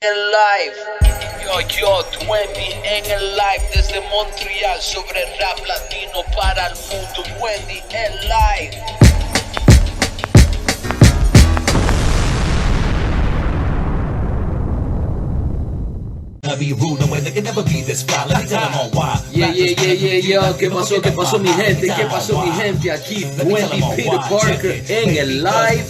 En live, yo, 20 en el live desde Montreal sobre rap latino para el mundo. 20 en live. Yeah, ¿qué pasó mi gente? Aquí 20 Peter Parker en el live.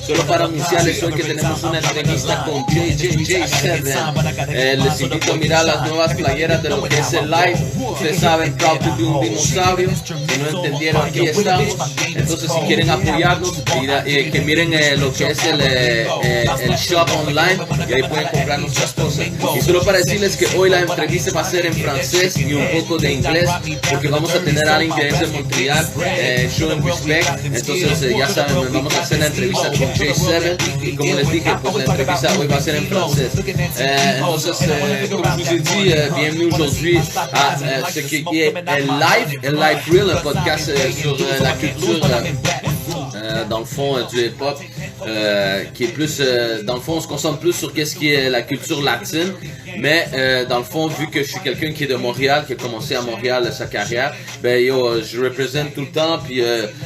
Solo para anunciarles hoy que tenemos una entrevista con JJ7. Les invito a mirar las nuevas playeras de lo que es el live. Ustedes saben, Proud to be un dinosaurio. Si no entendieron, aquí estamos. Entonces, si quieren apoyarnos, que miren lo que es el shop online, y ahí pueden comprar nuestras cosas. Y solo para decirles que hoy la entrevista va a ser en francés y un poco de inglés, porque vamos a tener a alguien que es de Montreal, showing respect. Entonces ya saben, vamos a hacer la entrevista con J7, y como les dije, pues la entrevista hoy va a ser en francés. Entonces, comme je vous ai dit, bienvenue aujourd'hui à ce qui est el live reel, un podcast sur la culture dans le fond du hip-hop, qui est plus, dans le fond, on se concentre plus sur qu'est-ce qui est la culture latine, mais dans le fond, vu que je suis quelqu'un qui est de Montréal, qui a commencé à Montréal sa carrière, ben je représente tout le temps, puis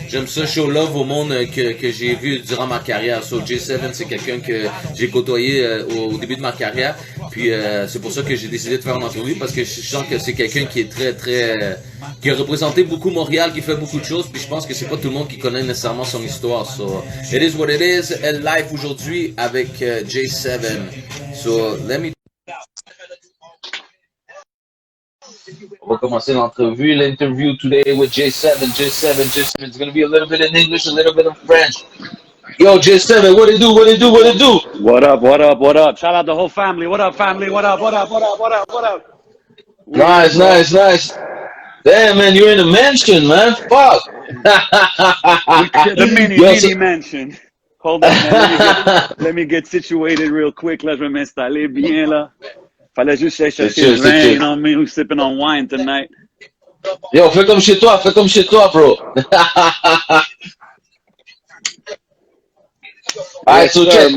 j'aime ça, show love au monde que j'ai vu durant ma carrière. So J7, c'est quelqu'un que j'ai côtoyé au début de ma carrière, puis c'est pour ça que j'ai décidé de faire une entrevue, parce que je sens que c'est quelqu'un qui est très qui a représenté beaucoup Montréal, qui fait beaucoup de choses, puis je pense que c'est pas tout le monde qui connaît nécessairement son histoire. So it is what it is. Elle live aujourd'hui avec J7. So let me. On va commencer l'interview today with J7. J7. It's gonna be a little bit in English, a little bit in French. Yo, J7, what it do? What up? Shout out the whole family. What up, family? What up? Nice. Damn, man, you're in a mansion, man. Fuck. The mini mansion. Hold on, man. Let me get situated real quick. Là, je vais m'installer bien, là. Fallait juste chercher le vin, you know what I mean? We're sipping on wine tonight. Yo, fais comme chez toi, bro. Alright, so check,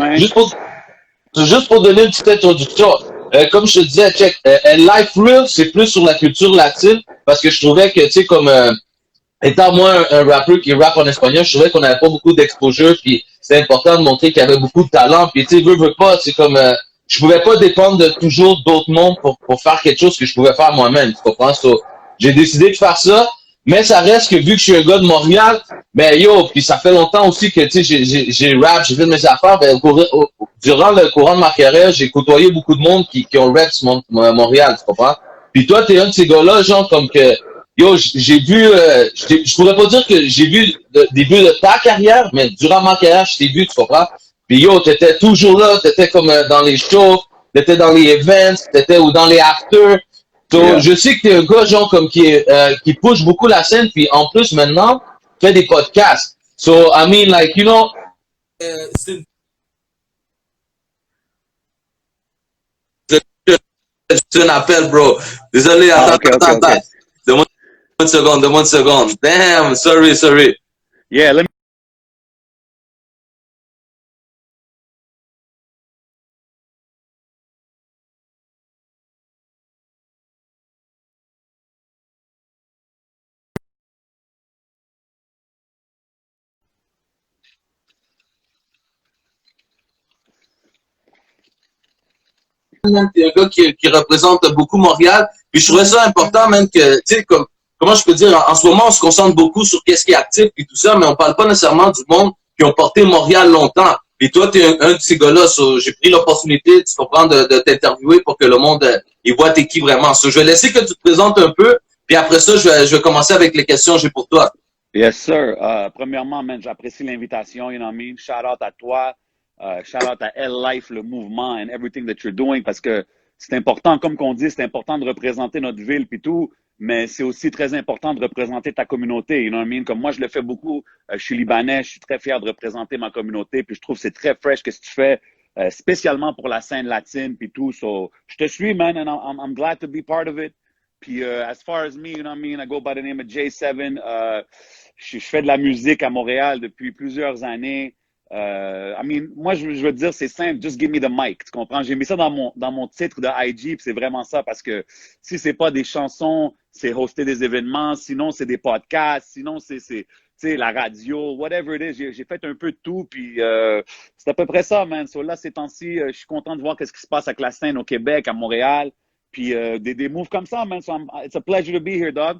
juste pour donner une petite introduction, comme je te disais, check, Life Real, c'est plus sur la culture latine, parce que je trouvais que, tu sais, comme étant moi un rappeur qui rappe en espagnol, je trouvais qu'on n'avait pas beaucoup d'exposure, puis c'est important de montrer qu'il y avait beaucoup de talent, puis tu sais, veux pas, c'est comme, je pouvais pas dépendre de toujours d'autres mondes pour faire quelque chose que je pouvais faire moi-même, tu comprends? So, j'ai décidé de faire ça, mais ça reste que vu que je suis un gars de Montréal, ben puis ça fait longtemps aussi que, tu sais, j'ai rap, j'ai fait mes affaires, ben durant le courant de ma carrière, j'ai côtoyé beaucoup de monde qui ont rap sur Montréal, tu comprends? Puis toi, t'es un de ces gars-là, genre, comme que, j'ai vu, je pourrais pas dire que j'ai vu le début de ta carrière, mais durant ma carrière, je t'ai vu, tu comprends? Puis t'étais toujours là, t'étais comme dans les shows, t'étais dans les events, t'étais ou dans les afters. So, yeah. Je sais que t'es un gars, genre, comme qui push beaucoup la scène, puis en plus, maintenant, fait des podcasts. So, I mean, like, you know, c'est un appel, bro. Désolé, attends. Okay. Demande une seconde. Damn, sorry. Yeah, let me. T'es un gars qui représente beaucoup Montréal. Puis je trouvais ça important, même que, tu sais, comment je peux dire, en ce moment, on se concentre beaucoup sur qu'est-ce qui est actif et tout ça, mais on parle pas nécessairement du monde qui ont porté Montréal longtemps. Et toi, t'es un de ces gars-là. So, j'ai pris l'opportunité, tu comprends, de t'interviewer pour que le monde il voit t'es qui vraiment. So, je vais laisser que tu te présentes un peu, puis après ça, je vais commencer avec les questions que j'ai pour toi. Yes, sir. Premièrement, man, j'apprécie l'invitation, you know what I mean? Shout out à toi. Shout out à L-Life, le mouvement and everything that you're doing, parce que c'est important, comme qu'on dit, c'est important de représenter notre ville puis tout, mais c'est aussi très important de représenter ta communauté, you know what I mean? Comme moi, je le fais beaucoup, je suis libanais, je suis très fier de représenter ma communauté, puis je trouve que c'est très fresh que ce que tu fais, spécialement pour la scène latine puis tout, so, je te suis, man, and I'm glad to be part of it. Puis, as far as me, you know what I mean, I go by the name of J7, je fais de la musique à Montréal depuis plusieurs années. I mean, moi, je veux te dire, c'est simple, just give me the mic, tu comprends? J'ai mis ça dans mon titre de IG, puis c'est vraiment ça, parce que si c'est pas des chansons, c'est hoster des événements, sinon c'est des podcasts, sinon c'est tu sais, la radio, whatever it is. J'ai fait un peu de tout, puis c'est à peu près ça, man. So là, ces temps-ci, je suis content de voir qu'est-ce qui se passe avec la scène au Québec, à Montréal, puis des moves comme ça, man. So it's a pleasure to be here, dog.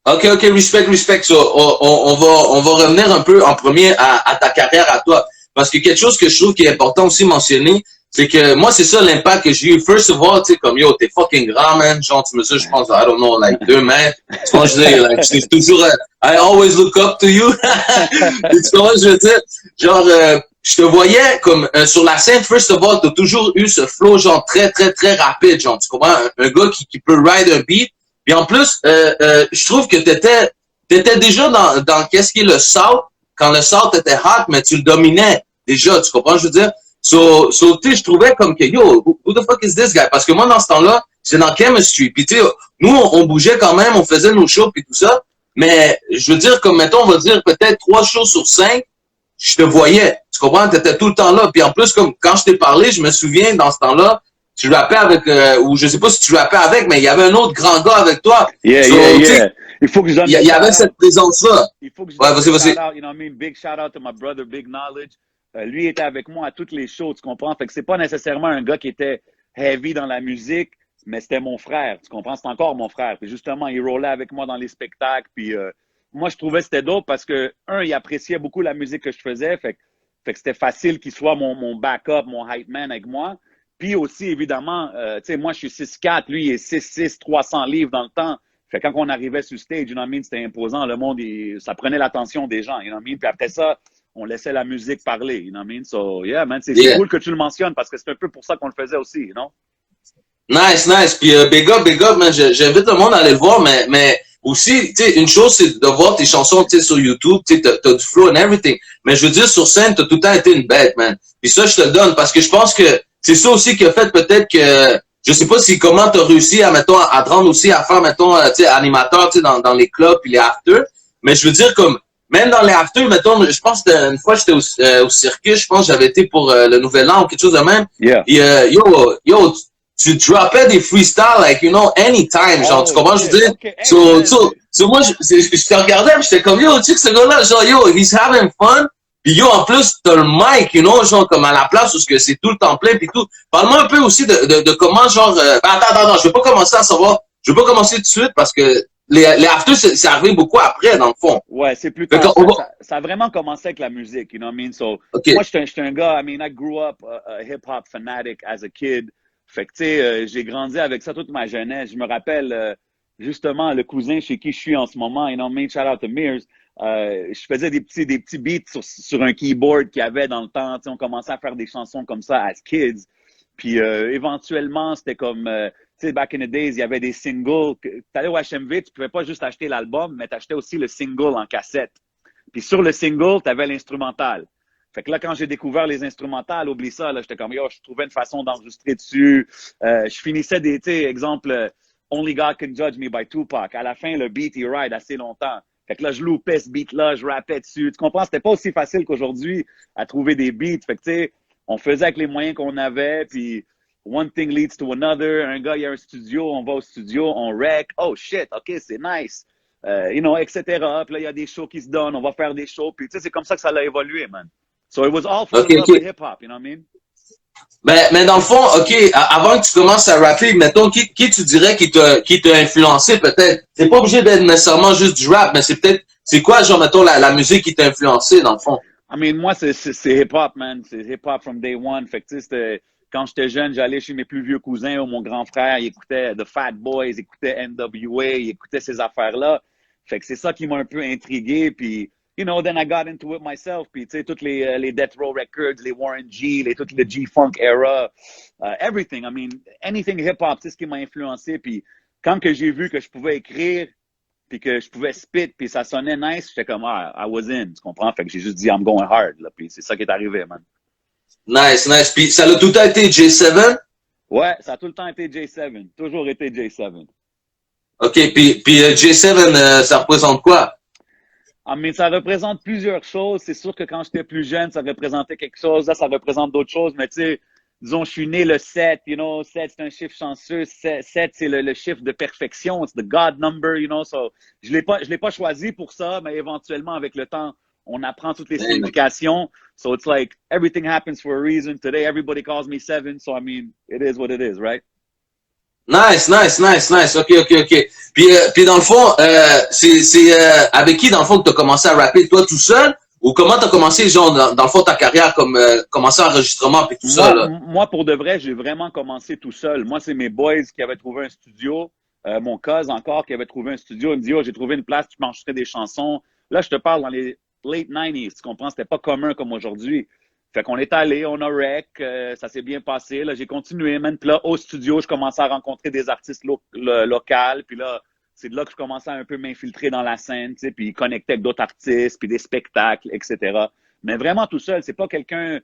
Ok, respect. So, on va revenir un peu en premier à ta carrière à toi. Parce que quelque chose que je trouve qui est important aussi mentionner, c'est que moi, c'est ça l'impact que j'ai eu. First of all, tu sais, comme yo, t'es fucking grand, man. Genre, tu mesures, je pense, I don't know, like 2 mètres. Tu vois, je veux dire, like, c'est toujours, I always look up to you. Tu vois, je veux dire, genre, je te voyais comme sur la scène, first of all, t'as toujours eu ce flow, genre, très rapide, genre, tu comprends? Un gars qui peut ride un beat. Puis en plus, je trouve que t'étais déjà dans qu'est-ce qui est le South, quand le South était hot, mais tu le dominais déjà, tu comprends, je veux dire? So tu sais, je trouvais comme que, yo, who the fuck is this guy? Parce que moi, dans ce temps-là, c'est dans Chemistry. Puis tu sais, nous, on bougeait quand même, on faisait nos shows puis tout ça. Mais je veux dire, comme mettons, on va dire peut-être 3 shows sur 5, je te voyais. Tu comprends? T'étais tout le temps là. Puis en plus, comme quand je t'ai parlé, je me souviens, dans ce temps-là, tu rappais avec, ou je sais pas si tu rappais avec, mais il y avait un autre grand gars avec toi. Yeah. Il faut que je donne il y avait cette présence-là. Il faut que je donne vas-y. shout-out, you know what I mean? Big shout-out to my brother, Big Knowledge. Lui était avec moi à toutes les shows, tu comprends? Fait que c'est pas nécessairement un gars qui était heavy dans la musique, mais c'était mon frère, tu comprends? C'est encore mon frère. Puis justement, il roulait avec moi dans les spectacles. Puis moi, je trouvais que c'était dope parce que, il appréciait beaucoup la musique que je faisais. Fait que c'était facile qu'il soit mon backup, mon hype man avec moi. Puis aussi, évidemment, tu sais, moi, je suis 6'4", lui, il est 6'6", 300 livres dans le temps. Fait que quand on arrivait sur stage, you know what I mean, c'était imposant. Le monde, ça prenait l'attention des gens, you know what I mean? Puis après ça, on laissait la musique parler, you know what I mean? So, yeah, man, c'est cool que tu le mentionnes parce que c'est un peu pour ça qu'on le faisait aussi, you know? Nice. Puis big up, man. J'invite le monde à aller le voir, mais aussi, tu sais, une chose, c'est de voir tes chansons, tu sais, sur YouTube, tu sais, t'as du flow and everything. Mais je veux dire, sur scène, t'as tout le temps été une bête, man. Puis ça, je te le donne parce que je pense que c'est ça aussi qui a fait peut-être que, je sais pas si comment t'as réussi à, mettons, à te rendre aussi à faire, mettons, tu sais, animateur, tu sais, dans les clubs puis les afters. Mais je veux dire, comme, même dans les afters, mettons, je pense que une fois, j'étais au circuit, je pense que j'avais été pour le Nouvel An ou quelque chose de même. Yeah. Et, yo, tu droppais des freestyles, like, you know, anytime, genre, tu comprends, je veux dire? Okay. So, moi, je te regardais, j'étais comme, yo, tu sais que ce gars-là, genre, yo, he's having fun. Puis yo, en plus, t'as le mic, you know, genre, comme à la place où c'est tout le temps plein puis tout. Parle-moi un peu aussi de comment, genre, attends, je vais pas commencer à savoir, je vais pas commencer tout de suite parce que les afters, c'est arrivé beaucoup après, dans le fond. Ouais, c'est plus tard. Ça a vraiment commencé avec la musique, you know what I mean? So, moi, j'étais un gars, I mean, I grew up a hip-hop fanatic as a kid. Fait que, tu sais, j'ai grandi avec ça toute ma jeunesse. Je me rappelle, justement, le cousin chez qui je suis en ce moment, you know what I mean? Shout out to Mears. Je faisais des petits beats sur un keyboard qu'il y avait dans le temps. Tu sais, on commençait à faire des chansons comme ça as kids. Puis éventuellement, c'était comme, tu sais, back in the days, il y avait des singles. T'allais au HMV, tu pouvais pas juste acheter l'album, mais t'achetais aussi le single en cassette. Puis sur le single, t'avais l'instrumental. Fait que là, quand j'ai découvert les instrumentales, oublie ça, là, j'étais comme, yo, je trouvais une façon d'enregistrer dessus. Je finissais des, tu sais, exemple, Only God Can Judge Me by Tupac. À la fin, le beat, il ride assez longtemps. Fait que là, je loupais ce beat-là, je rappais dessus. Tu comprends? C'était pas aussi facile qu'aujourd'hui à trouver des beats. Fait que, tu sais, on faisait avec les moyens qu'on avait, puis one thing leads to another. Un gars, il y a un studio, on va au studio, on rec. Oh shit, OK, c'est nice. You know, etc. Puis là, il y a des shows qui se donnent, on va faire des shows. Puis, tu sais, c'est comme ça que ça a évolué, man. So it was all for the love of hip-hop, you know what I mean? Mais dans le fond, OK, avant que tu commences à rapper, mettons, qui tu dirais qui t'a influencé peut-être? C'est pas obligé d'être nécessairement juste du rap, mais c'est quoi, genre, mettons, la musique qui t'a influencé, dans le fond? I mean, moi, c'est hip-hop, man. C'est hip-hop from day one. Fait que, tu sais, quand j'étais jeune, j'allais chez mes plus vieux cousins ou mon grand frère, il écoutait The Fat Boys, il écoutait NWA, il écoutait ces affaires-là. Fait que c'est ça qui m'a un peu intrigué, puis you know, then I got into it myself. Puis, tu sais, toutes les Death Row Records, les Warren G, toutes les G-Funk era, everything. I mean, anything hip-hop, c'est ce qui m'a influencé. Puis, quand que j'ai vu que je pouvais écrire, puis que je pouvais spit, puis ça sonnait nice, j'étais comme, I was in, tu comprends? Fait que j'ai juste dit, I'm going hard, là. Puis c'est ça qui est arrivé, man. Nice. Puis, ça a tout le temps été J7? Ouais, ça a tout le temps été J7. Toujours été J7. OK, puis J7, ça représente quoi? Mais ça représente plusieurs choses. C'est sûr que quand j'étais plus jeune, ça représentait quelque chose. Là, ça représente d'autres choses. Mais tu sais, disons, je suis né le 7, 7, c'est un chiffre chanceux. 7, c'est le chiffre de perfection. It's the God number, So, je l'ai pas choisi pour ça, mais éventuellement, avec le temps, on apprend toutes les significations. So, it's like, everything happens for a reason. Today, everybody calls me 7. So, I mean, it is what it is, right? Nice. OK. Puis dans le fond, c'est avec qui, dans le fond, que tu as commencé à rapper, toi tout seul? Ou comment tu as commencé, genre, dans le fond, ta carrière, comme commencer enregistrement puis tout ça, là? Moi, pour de vrai, j'ai vraiment commencé tout seul. Moi, c'est mes boys qui avaient trouvé un studio. Mon cousin encore qui avait trouvé un studio. Il me dit, oh, j'ai trouvé une place, tu m'enregistrer des chansons. Là, je te parle dans les late 90s. Tu comprends? C'était pas commun comme aujourd'hui. Fait qu'on est allé, on a rec, ça s'est bien passé. Là, j'ai continué, man. Puis là, au studio, je commençais à rencontrer des artistes locaux. Puis là, c'est de là que je commençais à un peu m'infiltrer dans la scène, tu sais, puis connecter avec d'autres artistes, puis des spectacles, etc. Mais vraiment tout seul. C'est pas quelqu'un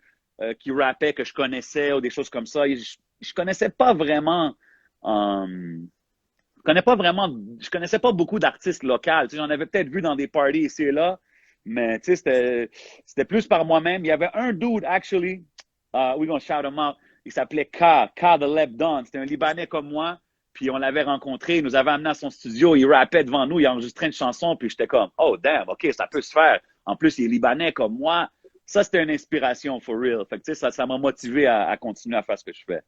qui rappait que je connaissais ou des choses comme ça. Je connaissais pas vraiment. Je connaissais pas beaucoup d'artistes locaux. Tu sais, j'en avais peut-être vu dans des parties ici et là. Mais tu sais, c'était plus par moi-même. Il y avait un dude, actually, we're gonna shout him out. Il s'appelait K the Lebdon. C'était un Libanais comme moi. Puis on l'avait rencontré, il nous avait amené à son studio, il rappait devant nous, il enregistrait une chanson, puis j'étais comme, oh damn, ok, ça peut se faire. En plus, il est Libanais comme moi. Ça, c'était une inspiration for real. Fait que tu sais, ça m'a motivé à continuer à faire ce que je fais.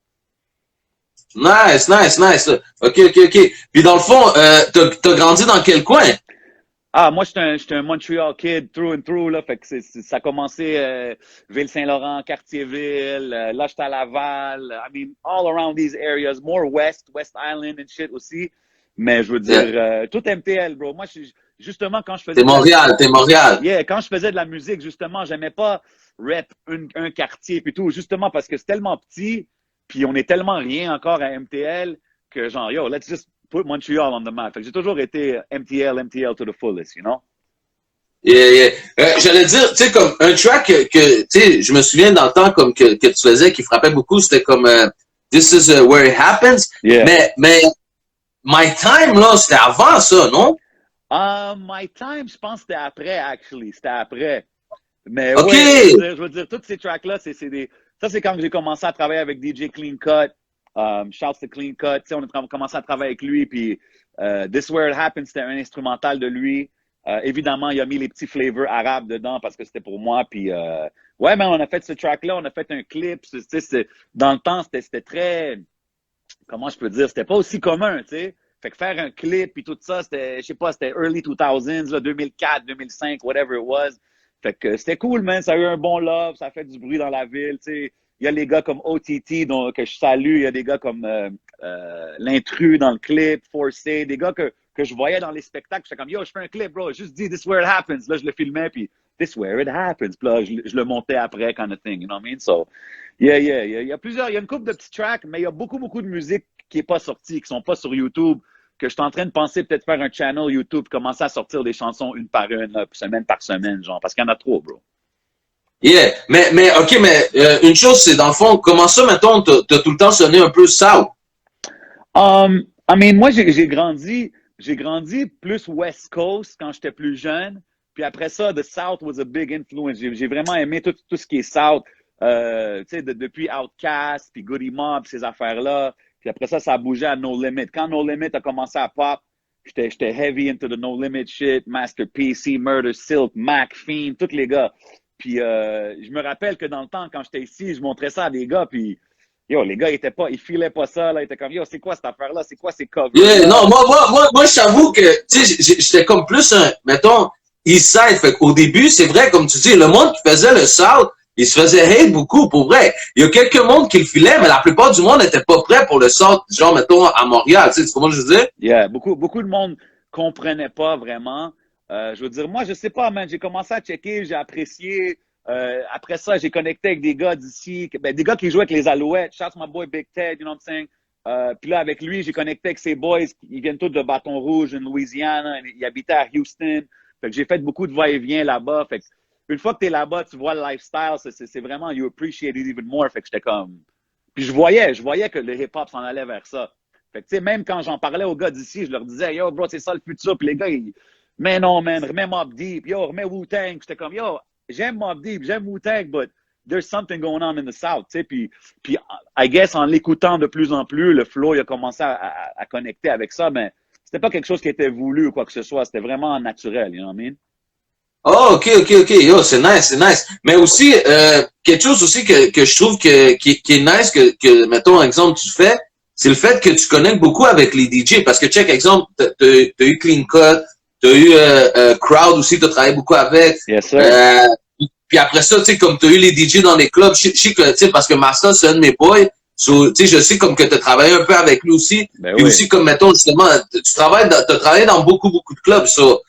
Nice. OK. Puis dans le fond, t'as grandi dans quel coin? Moi, j'étais un Montreal kid through and through, là. Fait que ça a commencé Ville-Saint-Laurent, Cartierville. Là, j'étais à Laval. I mean, all around these areas. More West Island and shit aussi. Mais je veux dire, tout MTL, bro. Moi, justement, quand je faisais... T'es Montréal. Yeah, quand je faisais de la musique, justement, j'aimais pas rap un quartier puis tout. Justement, parce que c'est tellement petit, puis on est tellement rien encore à MTL que genre, yo, let's just put Montreal on the map. Fait que j'ai toujours été MTL to the fullest, you know? Yeah. J'allais dire, tu sais, comme un track que tu sais, je me souviens dans le temps comme que tu faisais, qui frappait beaucoup, c'était comme This is where it happens. Yeah. Mais My Time, là, c'était avant ça, non? My Time, je pense que c'était après, actually. C'était après. Mais OK. ouais, je veux dire, tous ces tracks-là, ça, c'est quand j'ai commencé à travailler avec DJ Clean Cut. Shouts to Clean Cut. Tu sais, on a commencé à travailler avec lui, puis This Where It Happens, c'était un instrumental de lui. Évidemment, il a mis les petits flavors arabes dedans parce que c'était pour moi. Puis, ouais, mais on a fait ce track-là, on a fait un clip. Dans le temps, c'était très... Comment je peux dire? C'était pas aussi commun, tu sais. Fait que faire un clip puis tout ça, c'était, je sais pas, c'était early 2000s, là, 2004, 2005, whatever it was. Fait que c'était cool, man. Ça a eu un bon love, ça a fait du bruit dans la ville, tu sais. Il y a les gars comme OTT que je salue. Il y a des gars comme l'Intrus dans le clip, Forcé, des gars que je voyais dans les spectacles. J'étais comme, yo, je fais un clip, bro. Juste dis, this where it happens. Là, je le filmais, puis this where it happens. Puis là, je le montais après, kind of thing. You know what I mean? So, yeah. Il y a une couple de petits tracks, mais il y a beaucoup de musique qui est pas sortie, qui sont pas sur YouTube, que je suis en train de penser peut-être faire un channel YouTube, commencer à sortir des chansons une par une, là, semaine par semaine, genre, parce qu'il y en a trop, bro. Yeah, mais une chose, c'est dans le fond, comment ça, mettons, t'as tout le temps sonné un peu South? I mean, moi, j'ai grandi plus West Coast quand j'étais plus jeune. Puis après ça, the South was a big influence. J'ai vraiment aimé tout ce qui est South. Tu sais, depuis Outkast, puis Goody Mob, ces affaires-là. Puis après ça, ça a bougé à No Limit. Quand No Limit a commencé à pop, j'étais heavy into the No Limit shit. Master P, C-Murder, Silk, Mac, Fiend, tous les gars. Puis je me rappelle que dans le temps, quand j'étais ici, je montrais ça à des gars, puis yo, les gars, ils filaient pas ça, là. Ils étaient comme, yo, c'est quoi cette affaire-là? C'est quoi ces covers? Yeah, non, moi, je t'avoue que, tu sais, j'étais comme plus mettons, Eastside. Fait qu'au début, c'est vrai, comme tu dis, le monde qui faisait le South, il se faisait hate beaucoup, pour vrai. Il y a quelques mondes qui le filaient, mais la plupart du monde n'était pas prêt pour le South, genre, mettons, à Montréal. Tu sais comment je veux dire? Yeah, beaucoup de monde comprenait pas vraiment. Je veux dire, moi, je sais pas, man. J'ai commencé à checker, j'ai apprécié. Après ça, j'ai connecté avec des gars d'ici, des gars qui jouaient avec les Alouettes. Shout my boy Big Ted, you know what I'm saying? Puis là, avec lui, j'ai connecté avec ses boys. Ils viennent tous de Bâton Rouge, en Louisiana. Ils habitaient à Houston. Fait que j'ai fait beaucoup de va-et-vient là-bas. Fait que une fois que t'es là-bas, tu vois le lifestyle. C'est vraiment, you appreciate it even more. Fait que j'étais comme... Puis je voyais que le hip-hop s'en allait vers ça. Fait que tu sais, même quand j'en parlais aux gars d'ici, je leur disais, yo, bro, c'est ça le futur. Puis les gars, mais non, man, remets Mobb Deep, yo, remets Wu-Tang. J'étais comme, yo, j'aime Mobb Deep, j'aime Wu-Tang, but there's something going on in the South, tu sais. Puis, I guess, en l'écoutant de plus en plus, le flow, il a commencé à connecter avec ça, mais c'était pas quelque chose qui était voulu ou quoi que ce soit. C'était vraiment naturel, you know what I mean? Oh, ok. Yo, c'est nice, c'est nice. Mais aussi, quelque chose aussi que je trouve qui est nice, mettons, exemple, tu fais, c'est le fait que tu connectes beaucoup avec les DJ. Parce que, check, exemple, t'as eu Clean Cut, t'as eu Crowd aussi, t'as travaillé beaucoup avec. Yes, sir. Puis après ça, tu sais, comme t'as eu les DJ dans les clubs, je sais que, tu sais, parce que Master, c'est un de mes boys, so, tu sais, je sais comme que t'as travaillé un peu avec lui aussi. Ben Puis oui. aussi, comme, mettons, justement, t'as travaillé dans beaucoup de clubs, so,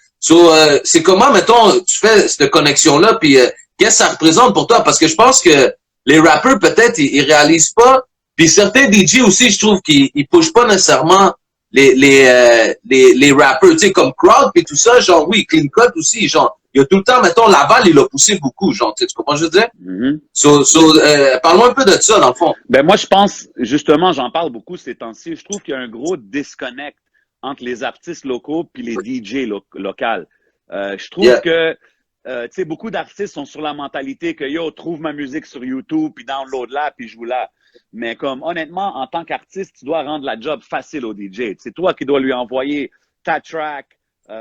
c'est comment, mettons, tu fais cette connexion-là, puis qu'est-ce que ça représente pour toi? Parce que je pense que les rappeurs, peut-être, ils réalisent pas, puis certains DJ aussi, je trouve qu'ils pushent pas nécessairement les rappeurs, tu sais, comme Crowd, puis tout ça, genre, oui, Clean Cut aussi, genre, il y a tout le temps, mettons, Laval, il a poussé beaucoup, genre, tu comprends ce que je veux dire? Mm-hmm. Parlons un peu de ça, dans le fond. Ben moi, je pense, justement, j'en parle beaucoup ces temps-ci. Je trouve qu'il y a un gros disconnect entre les artistes locaux puis les DJ locales. Je trouve que, tu sais, beaucoup d'artistes sont sur la mentalité que, yo, trouve ma musique sur YouTube, puis download-la, puis joue-la. Mais comme, honnêtement, en tant qu'artiste, tu dois rendre la job facile au DJ. C'est toi qui dois lui envoyer ta track, tu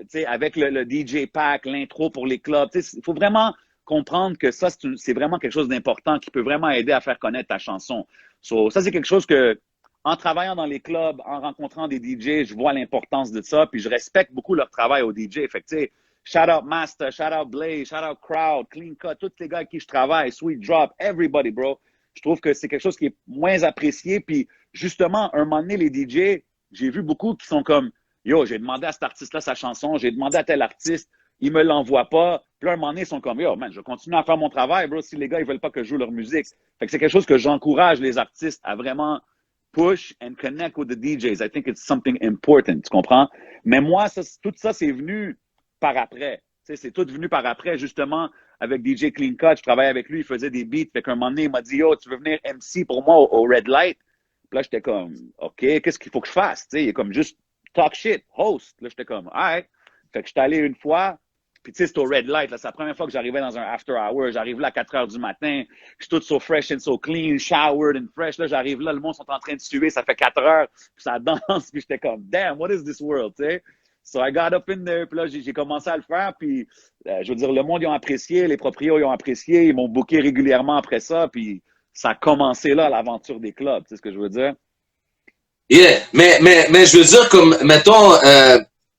sais, avec le DJ pack, l'intro pour les clubs. Tu sais, il faut vraiment comprendre que ça, c'est vraiment quelque chose d'important qui peut vraiment aider à faire connaître ta chanson. So, ça, c'est quelque chose que, en travaillant dans les clubs, en rencontrant des DJ, je vois l'importance de ça, puis je respecte beaucoup leur travail aux DJ. Fait que, tu sais, shout out Master, shout out Blaze, shout out Crowd, Clean Cut, tous les gars avec qui je travaille, Sweet Drop, everybody, bro. Je trouve que c'est quelque chose qui est moins apprécié. Puis, justement, un moment donné, les DJ, j'ai vu beaucoup qui sont comme, yo, j'ai demandé à cet artiste-là sa chanson, j'ai demandé à tel artiste, il me l'envoie pas. Puis là, un moment donné, ils sont comme, yo, man, je continue à faire mon travail, bro, si les gars, ils veulent pas que je joue leur musique. Fait que c'est quelque chose que j'encourage les artistes à vraiment push and connect with the DJs. I think it's something important, tu comprends? Mais moi, tout ça, c'est venu par après. Tu sais, c'est tout venu par après, justement, avec DJ Clean Cut. Je travaillais avec lui, il faisait des beats. Fait qu'un moment donné, il m'a dit, yo, tu veux venir MC pour moi au Red Light? Puis là, j'étais comme, OK, qu'est-ce qu'il faut que je fasse? Tu sais, il est comme juste talk shit, host. Là, j'étais comme, alright. Fait que j'étais allé une fois. Puis tu sais, c'est au Red Light. Là, c'est la première fois que j'arrivais dans un after hour. J'arrive là à 4 heures du matin. Je suis tout so fresh and so clean, showered and fresh. Là, j'arrive là, le monde sont en train de suer. Ça fait 4 heures. Puis ça danse. Puis j'étais comme, damn, what is this world? Tu sais? So I got up in there. Puis là, j'ai commencé à le faire. Puis je veux dire, le monde, ils ont apprécié. Les proprios, ils ont apprécié. Ils m'ont booké régulièrement après ça. Puis ça a commencé là, l'aventure des clubs. Tu sais ce que je veux dire? Yeah, mais je veux dire, comme, mettons,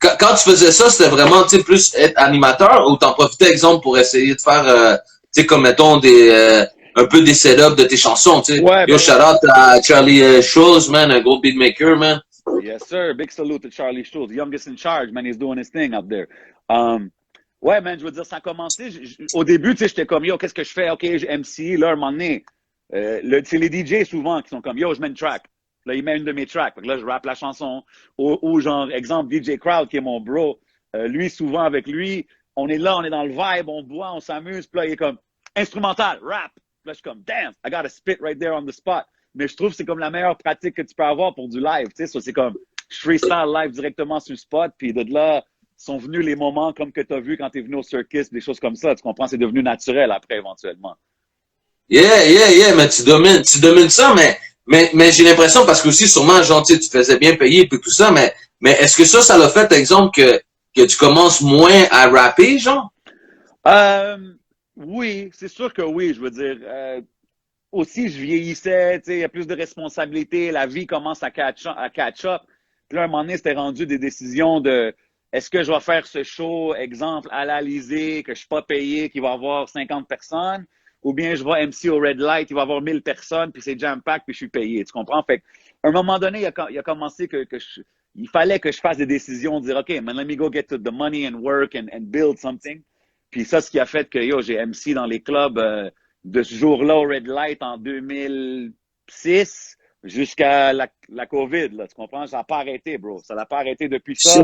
quand tu faisais ça, c'était vraiment, tu sais, plus être animateur ou t'en profitais, exemple, pour essayer de faire, tu sais, comme, mettons, un peu des setups de tes chansons, tu sais. Ouais, Yo, shout out à Charlie Schulz, man, un gros beatmaker, man. Yes, sir. Big salute to Charlie Schultz, youngest in charge, man. He's doing his thing up there. Ouais, man, je veux dire, ça a commencé. Au début, tu sais, j'étais comme, yo, qu'est-ce que je fais? OK, j'ai MC. Là, un moment donné, c'est les DJ souvent qui sont comme, yo, je mets une track. Là, il met une de mes tracks. Là, je rappe la chanson. Ou genre, exemple, DJ Crowd, qui est mon bro. Lui, souvent, avec lui, on est là, on est dans le vibe, on boit, on s'amuse. Puis là, il est comme, instrumental, rap. Puis là, je suis comme, damn, I gotta spit right there on the spot. Mais je trouve que c'est comme la meilleure pratique que tu peux avoir pour du live. Tu sais, c'est comme, je freestyle live directement sur le spot. Puis de là, sont venus les moments comme que tu as vu quand tu es venu au circus, des choses comme ça. Tu comprends? C'est devenu naturel après, éventuellement. Yeah, mais tu domines ça, mais j'ai l'impression, parce que aussi, sûrement, genre, tu sais, tu te faisais bien payer et tout ça, mais est-ce que ça l'a fait, exemple, que tu commences moins à rapper, genre? Oui, c'est sûr que oui, je veux dire. Aussi, je vieillissais, tu sais, il y a plus de responsabilités, la vie commence à catch up. Puis là, à un moment donné, c'était rendu des décisions de est-ce que je vais faire ce show, exemple, à l'Alizé, que je suis pas payé, qui va avoir 50 personnes, ou bien je vais MC au Red Light, il va avoir 1000 personnes, puis c'est jam-pack, puis je suis payé, tu comprends? Fait à un moment donné, il a commencé il fallait que je fasse des décisions, dire, OK, man, let me go get to the money and work and build something. Puis ça, ce qui a fait que, yo, j'ai MC dans les clubs de ce jour-là au Red Light en 2006 jusqu'à la COVID, là, tu comprends? Ça n'a pas arrêté, bro. Ça n'a pas arrêté depuis ça.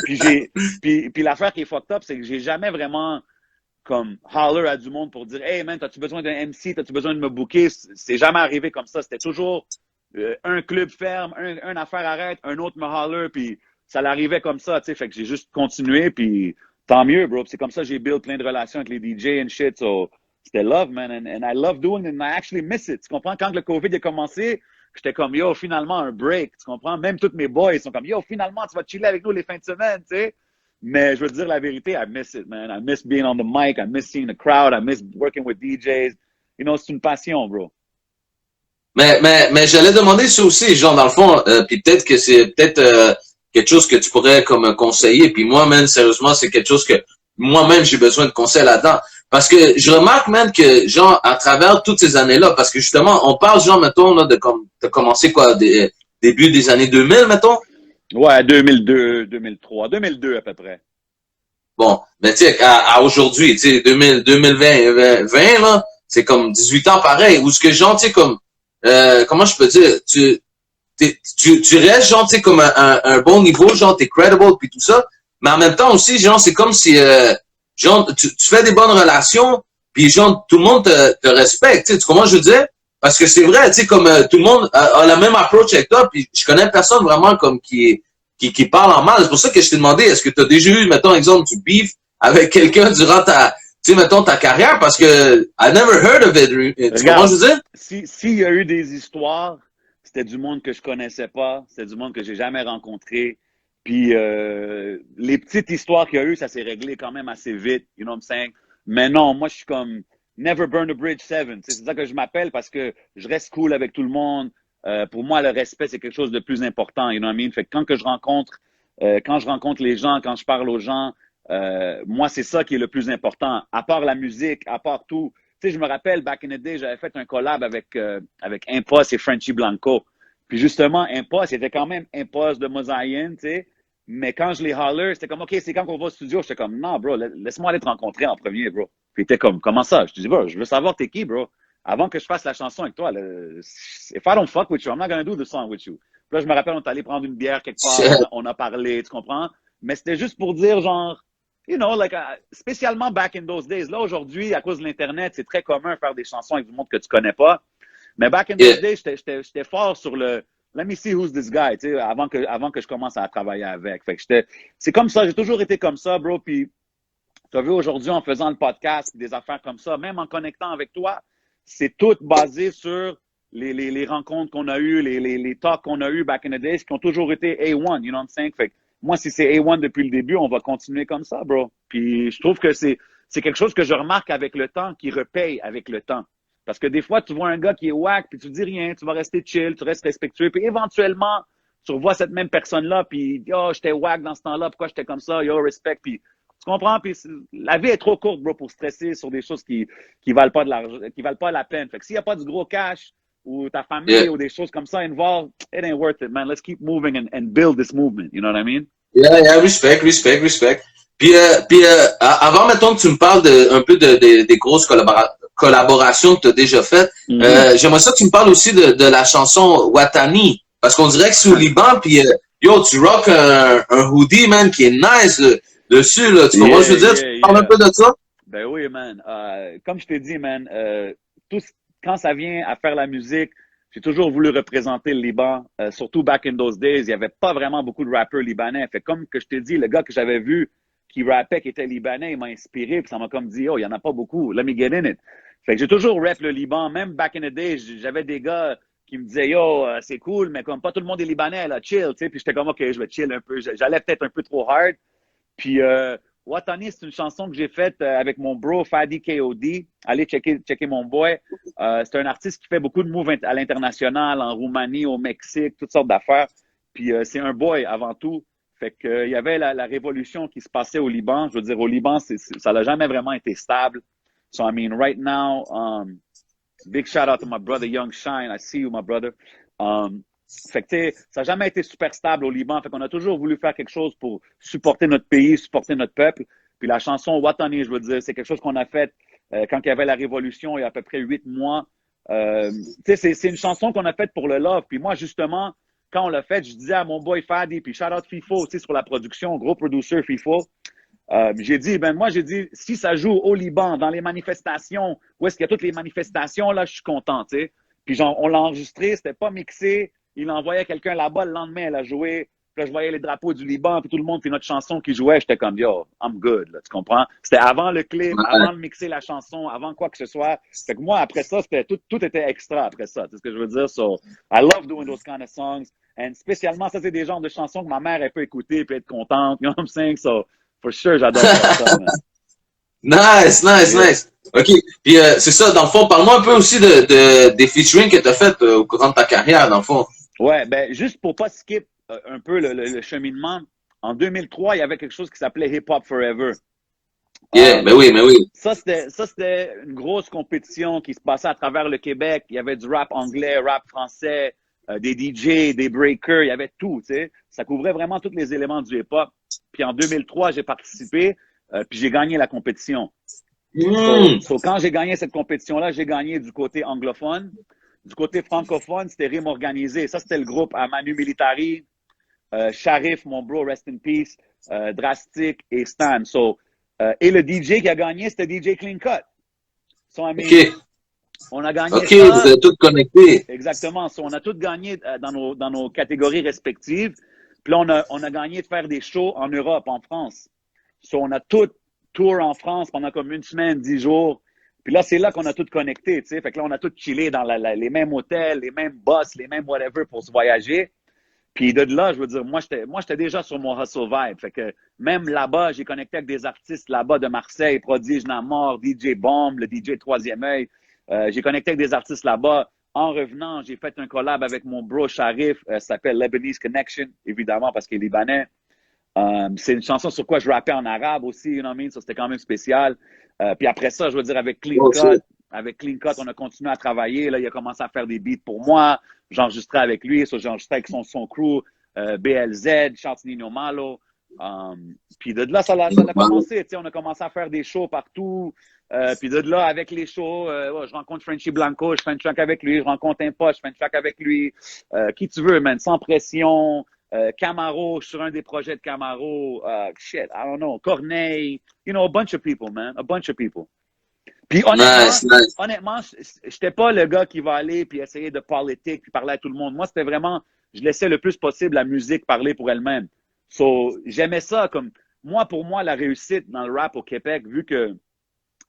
Puis l'affaire qui est fucked up, c'est que j'ai jamais vraiment comme holler à du monde pour dire hey man, t'as-tu besoin d'un MC, t'as-tu besoin de me booker? C'est jamais arrivé comme ça. C'était toujours un club ferme, un affaire arrête, un autre me holler, puis ça l'arrivait comme ça, tu sais. Fait que j'ai juste continué, puis tant mieux, bro. Puis c'est comme ça que j'ai build plein de relations avec les DJ and shit. So, c'était love, man. And I love doing it and I actually miss it. Tu comprends? Quand le COVID a commencé, j'étais comme, yo, finalement, un break. Tu comprends? Même tous mes boys sont comme, yo, finalement, tu vas chiller avec nous les fins de semaine, tu sais. Mais je veux dire la vérité, I miss it, man. I miss being on the mic. I miss seeing the crowd. I miss working with DJs. You know, c'est une passion, bro. Mais j'allais demander ça aussi, genre, dans le fond, puis peut-être que c'est peut-être quelque chose que tu pourrais comme conseiller. Puis moi, man, sérieusement, c'est quelque chose que moi-même, j'ai besoin de conseils là-dedans. Parce que je remarque, man, que, genre, à travers toutes ces années-là, parce que justement, on parle, genre, mettons, là, de commencer, quoi, début des années 2000, mettons? Ouais, 2002, 2003, 2002 à peu près. Bon, mais tu sais, à aujourd'hui, tu sais, 2020, là, c'est comme 18 ans pareil. Ou ce que, genre, tu sais, comme, comment je peux dire, tu restes, genre, tu sais, comme un bon niveau, genre, t'es credible, puis tout ça. Mais en même temps aussi, genre, c'est comme si, genre, tu fais des bonnes relations, puis genre, tout le monde te respecte, tu sais, comment je veux dire? Parce que c'est vrai, tu sais, comme tout le monde a la même approche avec toi, puis je connais personne vraiment comme qui parle en mal. C'est pour ça que je t'ai demandé, est-ce que tu as déjà eu, mettons, exemple, du beef avec quelqu'un durant tu sais, mettons, ta carrière? Parce que I never heard of it. Tu comprends ce que je veux dire? S'il y a eu des histoires, c'était du monde que je connaissais pas, c'était du monde que j'ai jamais rencontré. Puis les petites histoires qu'il y a eu, ça s'est réglé quand même assez vite, you know what I'm saying? Mais non, moi je suis comme never burn a bridge seven. C'est ça que je m'appelle parce que je reste cool avec tout le monde. Pour moi, le respect, c'est quelque chose de plus important, you know what I mean? Fait que quand je rencontre les gens, quand je parle aux gens, moi, c'est ça qui est le plus important. À part la musique, à part tout. Tu sais, je me rappelle, back in the day, j'avais fait un collab avec Impost et Frenchy Blanco. Puis justement, Impost, c'était quand même Impost de Mosaïen, tu sais. Mais quand je les holler, c'était comme, OK, c'est quand qu'on va au studio? J'étais comme, non, bro, laisse-moi aller te rencontrer en premier, bro. Puis il était comme, comment ça? Je te dis, bro, je veux savoir t'es qui, bro. Avant que je fasse la chanson avec toi, if I don't fuck with you, I'm not gonna do the song with you. Puis là, je me rappelle, on est allé prendre une bière quelque part, on a parlé, tu comprends? Mais c'était juste pour dire, genre, you know, like, spécialement back in those days. Là, aujourd'hui, à cause de l'Internet, c'est très commun de faire des chansons avec du monde que tu connais pas. Mais back in those days, j'étais fort sur le let me see who's this guy, tu sais, avant que je commence à travailler avec. Fait que c'est comme ça, j'ai toujours été comme ça, bro. Puis, tu as vu aujourd'hui, en faisant le podcast, des affaires comme ça, même en connectant avec toi, c'est tout basé sur les rencontres qu'on a eues, les talks qu'on a eues back in the days, qui ont toujours été A1, you know what I'm saying? Fait que moi, si c'est A1 depuis le début, on va continuer comme ça, bro. Puis, je trouve que c'est quelque chose que je remarque avec le temps, qui repaye avec le temps. Parce que des fois, tu vois un gars qui est whack, puis tu dis rien, tu vas rester chill, tu restes respectueux, puis éventuellement, tu revois cette même personne-là, puis yo, j'étais whack dans ce temps-là, pourquoi j'étais comme ça, yo, respect, puis tu comprends? Puis la vie est trop courte, bro, pour stresser sur des choses qui valent pas de l'argent, qui valent pas la peine. Fait que s'il y a pas du gros cash, ou ta famille, ou des choses comme ça involved, it ain't worth it, man. Let's keep moving and build this movement, you know what I mean? Yeah, respect. Puis avant, mettons que tu me parles un peu des grosses collaborations que tu as déjà faites, j'aimerais ça que tu me parles aussi de la chanson Watani, parce qu'on dirait que c'est au Liban, puis yo, tu rock un hoodie, man, qui est nice dessus, là. Tu comprends ce que je veux dire? Tu parles un peu de ça? Ben oui, man. Comme je t'ai dit, man, quand ça vient à faire la musique, j'ai toujours voulu représenter le Liban, surtout back in those days. Il n'y avait pas vraiment beaucoup de rappeurs libanais. Fait comme que je t'ai dit, le gars que j'avais vu qui rappait, qui était libanais, il m'a inspiré, puis ça m'a comme dit, oh, il n'y en a pas beaucoup, let me get in it. Fait que j'ai toujours rap le Liban, même back in the days, j'avais des gars qui me disaient, yo, c'est cool, mais comme pas tout le monde est libanais, là, chill, tu sais, puis j'étais comme, OK, je vais chill un peu, j'allais peut-être un peu trop hard. Puis Watani, c'est une chanson que j'ai faite avec mon bro Fadi KOD. Allez checker mon boy. C'est un artiste qui fait beaucoup de moves à l'international, en Roumanie, au Mexique, toutes sortes d'affaires. Puis c'est un boy avant tout. Fait que il y avait la révolution qui se passait au Liban. Je veux dire, au Liban, ça n'a jamais vraiment été stable. So I mean, right now, big shout out to my brother Young Shine. I see you, my brother. Fait que, tu sais, ça n'a jamais été super stable au Liban. Fait qu'on a toujours voulu faire quelque chose pour supporter notre pays, supporter notre peuple. Puis la chanson Watani, je veux dire, c'est quelque chose qu'on a fait quand il y avait la révolution il y a à peu près 8 mois. Tu sais, c'est une chanson qu'on a faite pour le love. Puis moi, justement, quand on l'a faite, je disais à mon boy Fadi, puis shout out FIFO, tu sais, sur la production, gros producer FIFO. J'ai dit, si ça joue au Liban, dans les manifestations, où est-ce qu'il y a toutes les manifestations, là, je suis content, tu sais. Puis genre, on l'a enregistré, c'était pas mixé. Il envoyait quelqu'un là-bas, le lendemain, elle a joué. Puis là, je voyais les drapeaux du Liban, puis tout le monde, puis notre chanson qui jouait, j'étais comme, yo, I'm good, là, tu comprends? C'était avant le clip, avant de mixer la chanson, avant quoi que ce soit. Fait que moi, après ça, c'était tout était extra après ça. C'est ce que je veux dire? So, I love doing those kind of songs. And spécialement, ça, c'est des genres de chansons que ma mère, elle peut écouter puis être contente. You know what I'm saying? So, for sure, j'adore ça, man. Nice. OK. Puis c'est ça, dans le fond, parle-moi un peu aussi des featuring que tu as fait au courant de ta carrière, dans le fond. Ouais, ben, juste pour pas skip un peu le cheminement, en 2003, il y avait quelque chose qui s'appelait Hip Hop Forever. Yeah, mais oui. Ça, c'était une grosse compétition qui se passait à travers le Québec. Il y avait du rap anglais, rap français, des DJ, des breakers, il y avait tout, tu sais. Ça couvrait vraiment tous les éléments du hip-hop. Puis en 2003, j'ai participé, puis j'ai gagné la compétition. So, quand j'ai gagné cette compétition-là, j'ai gagné du côté anglophone. Du côté francophone, c'était Rime Organisé. Ça, c'était le groupe à Manu Militari, Sharif, mon bro, rest in peace, Drastic et Stan. So, et le DJ qui a gagné, c'était DJ Clean Cut. So, I mean, OK. On a gagné OK, ça. vous êtes tous connectés. Exactement. So, on a tous gagné dans nos catégories respectives. Puis là, on a gagné de faire des shows en Europe, en France. So, on a tout tour en France pendant comme une semaine, 10 jours. Puis là, c'est là qu'on a tout connecté, tu sais. Fait que là, on a tout chillé dans les mêmes hôtels, les mêmes bus, les mêmes whatever pour se voyager. Puis de là, je veux dire, moi, j'étais déjà sur mon hustle vibe. Fait que même là-bas, j'ai connecté avec des artistes là-bas de Marseille, Prodige Namor, DJ Bomb, le DJ Troisième Œil. J'ai connecté avec des artistes là-bas. En revenant, j'ai fait un collab avec mon bro Sharif. Ça s'appelle Lebanese Connection, évidemment, parce qu'il est libanais. C'est une chanson sur quoi je rappais en arabe aussi, you know what I mean? Ça, c'était quand même spécial. Puis après ça, je veux dire, avec Clean Cut, on a continué à travailler. Là, il a commencé à faire des beats pour moi. J'enregistrais avec lui. J'enregistrais avec son crew, BLZ, Chantinino Malo. Puis de là, ça a commencé. On a commencé à faire des shows partout. Puis de là, avec les shows, je rencontre Frenchy Blanco, je fais une track avec lui. Je rencontre un pote, je fais une track avec lui. Qui tu veux, man, sans pression. Camaro, sur un des projets de Camaro. I don't know. Corneille. You know, a bunch of people, man. A bunch of people. Puis honnêtement, j'étais pas le gars qui va aller puis essayer de politique puis parler à tout le monde. Moi, c'était vraiment, je laissais le plus possible la musique parler pour elle-même. So, j'aimais ça comme, pour moi, la réussite dans le rap au Québec, vu que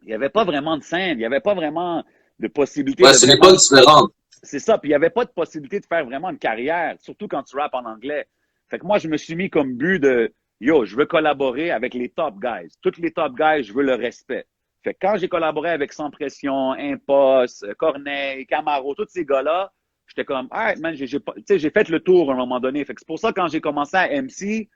il n'y avait pas vraiment de scène, il n'y avait pas vraiment de possibilité. Ouais, c'est pas différent. C'est ça, puis il n'y avait pas de possibilité de faire vraiment une carrière, surtout quand tu rappes en anglais. Fait que moi, je me suis mis comme but de, yo, je veux collaborer avec les top guys. Tous les top guys, je veux le respect. Fait que quand j'ai collaboré avec Sans Pression, Impost, Corneille, Camaro, tous ces gars-là, j'étais comme, alright, man, j'ai fait le tour à un moment donné. Fait que c'est pour ça, quand j'ai commencé à MC,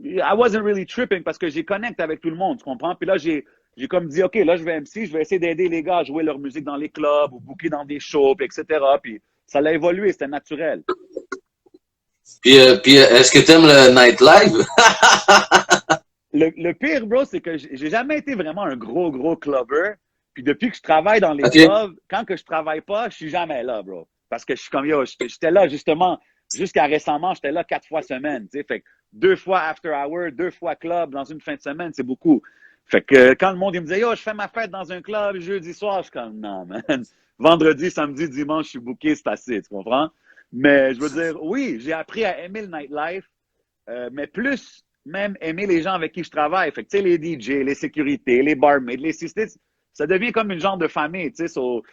I wasn't really tripping parce que j'ai connecté avec tout le monde, tu comprends? Puis là, j'ai comme dit, OK, là, je vais MC, je vais essayer d'aider les gars à jouer leur musique dans les clubs ou booker dans des shows, puis etc. Puis ça l'a évolué, c'était naturel. Puis est-ce que t'aimes le nightlife? Le pire, bro, c'est que j'ai jamais été vraiment un gros clubber. Puis depuis que je travaille dans les clubs, quand que je travaille pas, je suis jamais là, bro. Parce que je suis comme, yo, j'étais là justement, jusqu'à récemment, j'étais là 4 fois semaine, tu sais. Fait que 2 fois after hour, 2 fois club dans une fin de semaine, c'est beaucoup. Fait que quand le monde il me disait, yo, je fais ma fête dans un club jeudi soir, je suis comme, non, man. Vendredi, samedi, dimanche, je suis booké, c'est assez, tu comprends? Mais je veux dire, oui, j'ai appris à aimer le nightlife, mais plus même aimer les gens avec qui je travaille. Fait que, tu sais, les DJ, les sécurités, les barmaids, les assistants, ça devient comme une genre de famille, tu sais. So,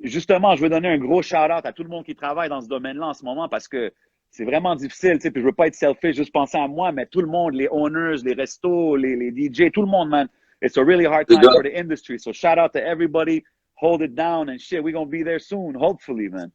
justement, je veux donner un gros shout-out à tout le monde qui travaille dans ce domaine-là en ce moment parce que c'est vraiment difficile, tu sais, puis je veux pas être selfish, juste penser à moi, mais tout le monde, les owners, les restos, les DJ, tout le monde, man, it's a really hard time for the industry. So shout out to everybody, hold it down and shit, we're gonna be there soon, hopefully, man.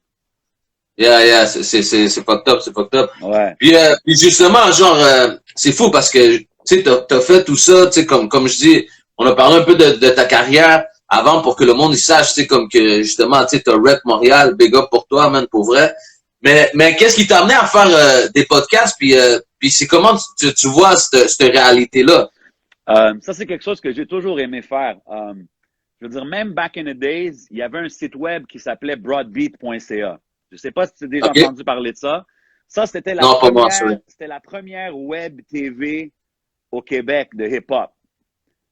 Yeah, c'est fucked up, c'est fucked up. Ouais. Puis justement, genre, c'est fou parce que, tu sais, t'as fait tout ça, tu sais, comme je dis, on a parlé un peu de ta carrière avant pour que le monde, il sache, tu sais, comme que, justement, tu sais, t'as rep Montréal, big up pour toi, man, pour vrai. Mais qu'est-ce qui t'a amené à faire des podcasts, puis c'est comment tu vois cette réalité-là? Ça, c'est quelque chose que j'ai toujours aimé faire. Je veux dire, même back in the days, il y avait un site web qui s'appelait broadbeat.ca. Je sais pas si tu as déjà entendu parler de ça. Ça, c'était la première web TV au Québec de hip-hop.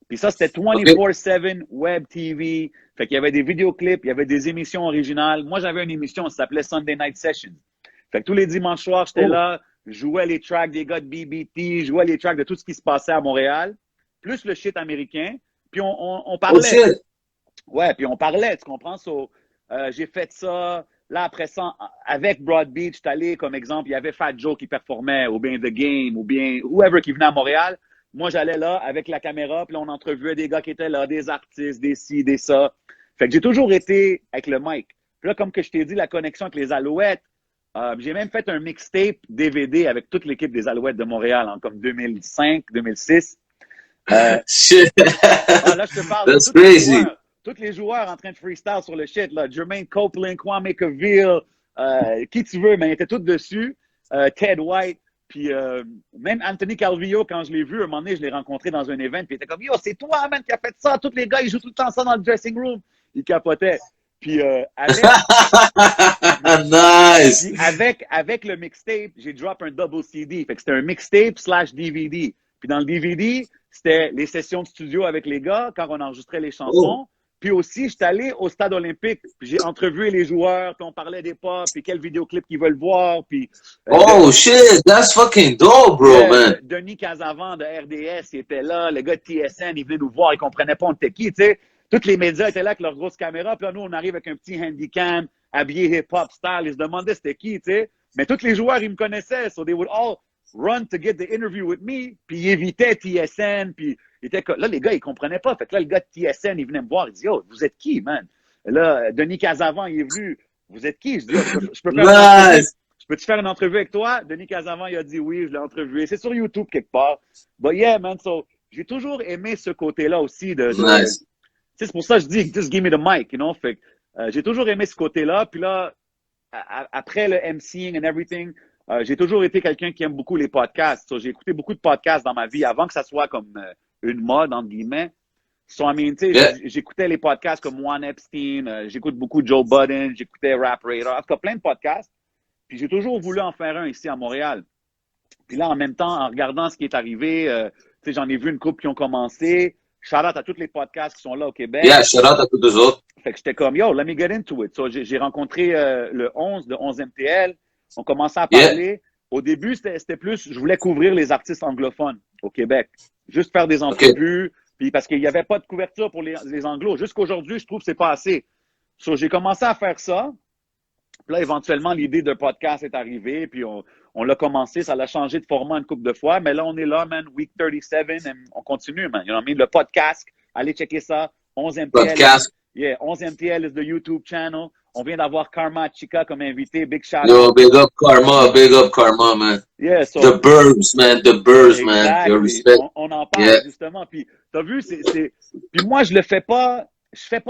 Puis ça, c'était 24/7 web TV. Fait qu'il y avait des vidéoclips, il y avait des émissions originales. Moi, j'avais une émission qui s'appelait Sunday Night Sessions. Fait que tous les dimanches soirs, j'étais là, jouais les tracks des gars de BBT, jouais les tracks de tout ce qui se passait à Montréal, plus le shit américain. Puis on Oh parlait. shit. Ouais, puis on parlait, tu comprends? J'ai fait ça. Là, après ça, avec Broad Beach, j'étais allé, comme exemple, il y avait Fat Joe qui performait, ou bien The Game, ou bien whoever qui venait à Montréal. Moi, j'allais là avec la caméra, puis là, on entrevuait des gars qui étaient là, des artistes, des ci, des ça. Fait que j'ai toujours été avec le mic. Puis là, comme que je t'ai dit, la connexion avec les Alouettes, j'ai même fait un mixtape DVD avec toute l'équipe des Alouettes de Montréal en comme 2005, 2006. Shit. Là, je te parle That's de crazy. tous les joueurs en train de freestyle sur le shit, là. Jermaine Copeland, Kwame Caville, qui tu veux, mais ils étaient tous dessus. Ted White, puis même Anthony Calvillo, quand je l'ai vu, un moment donné, je l'ai rencontré dans un event, puis il était comme, yo, c'est toi, man, qui a fait ça. Tous les gars, ils jouent tout le temps ça dans le dressing room. Il capotait. Puis Nice. avec le mixtape, j'ai drop un double CD. Fait que c'était un mixtape / DVD. Puis dans le DVD, c'était les sessions de studio avec les gars quand on enregistrait les chansons. Puis aussi, j'étais allé au stade olympique, puis j'ai entrevué les joueurs, puis on parlait des pop, puis quel vidéoclip qu'ils veulent voir, puis... Oh shit, that's fucking dope, bro, man. Denis Casavant de RDS, il était là, le gars de TSN, il venait nous voir, il comprenait pas on était qui, tu sais. Tous les médias étaient là avec leurs grosses caméras, puis là, nous, on arrive avec un petit handycam, habillé hip-hop style, ils se demandaient c'était qui, tu sais. Mais tous les joueurs, ils me connaissaient, so they would all run to get the interview with me, puis ils évitaient TSN, puis là, les gars, ils comprenaient pas. Fait que là, le gars de TSN, il venait me voir, il dit, yo, vous êtes qui, man? Là, Denis Casavant, il est venu, vous êtes qui? Je dis, je peux faire je peux-tu faire une entrevue avec toi? Denis Casavant, il a dit oui, je l'ai entrevué. C'est sur YouTube quelque part. But yeah, man, so, j'ai toujours aimé ce côté-là aussi Nice. C'est pour ça que je dis, just give me the mic, you know? Fait que, j'ai toujours aimé ce côté-là. Puis là, après le MCing and everything, j'ai toujours été quelqu'un qui aime beaucoup les podcasts. So, j'ai écouté beaucoup de podcasts dans ma vie avant que ça soit comme une mode, entre guillemets. So, I mean, j'écoutais les podcasts comme Juan Epstein, j'écoute beaucoup Joe Budden, j'écoutais Rap Radar, en tout cas plein de podcasts. Puis j'ai toujours voulu en faire un ici à Montréal. Puis là, en même temps, en regardant ce qui est arrivé, j'en ai vu une couple qui ont commencé. Shout out à tous les podcasts qui sont là au Québec. Yeah, shout out à tous les autres. Fait que j'étais comme, yo, let me get into it. So, j'ai rencontré le 11 MTL. On commençait à parler. Yeah. Au début, c'était plus, je voulais couvrir les artistes anglophones au Québec. Juste faire des entrevues. Puis parce qu'il n'y avait pas de couverture pour les anglos. Jusqu'aujourd'hui, je trouve que c'est pas assez. So, j'ai commencé à faire ça. Puis là, éventuellement, l'idée d'un podcast est arrivée. Puis on l'a commencé. Ça l'a changé de format une couple de fois. Mais là, on est là, man. Week 37. Et on continue, man. You know what I mean? Le podcast. Allez checker ça. 11 MTL. Podcast. Yeah, 11 MTL is the YouTube channel. On vient d'avoir Karma Chica comme invité. Big shout out. Yo, big up Karma, man. Yeah, so, the Burbs, man. Your respect. On en parle, justement. Puis, t'as vu, Puis moi, je fais pas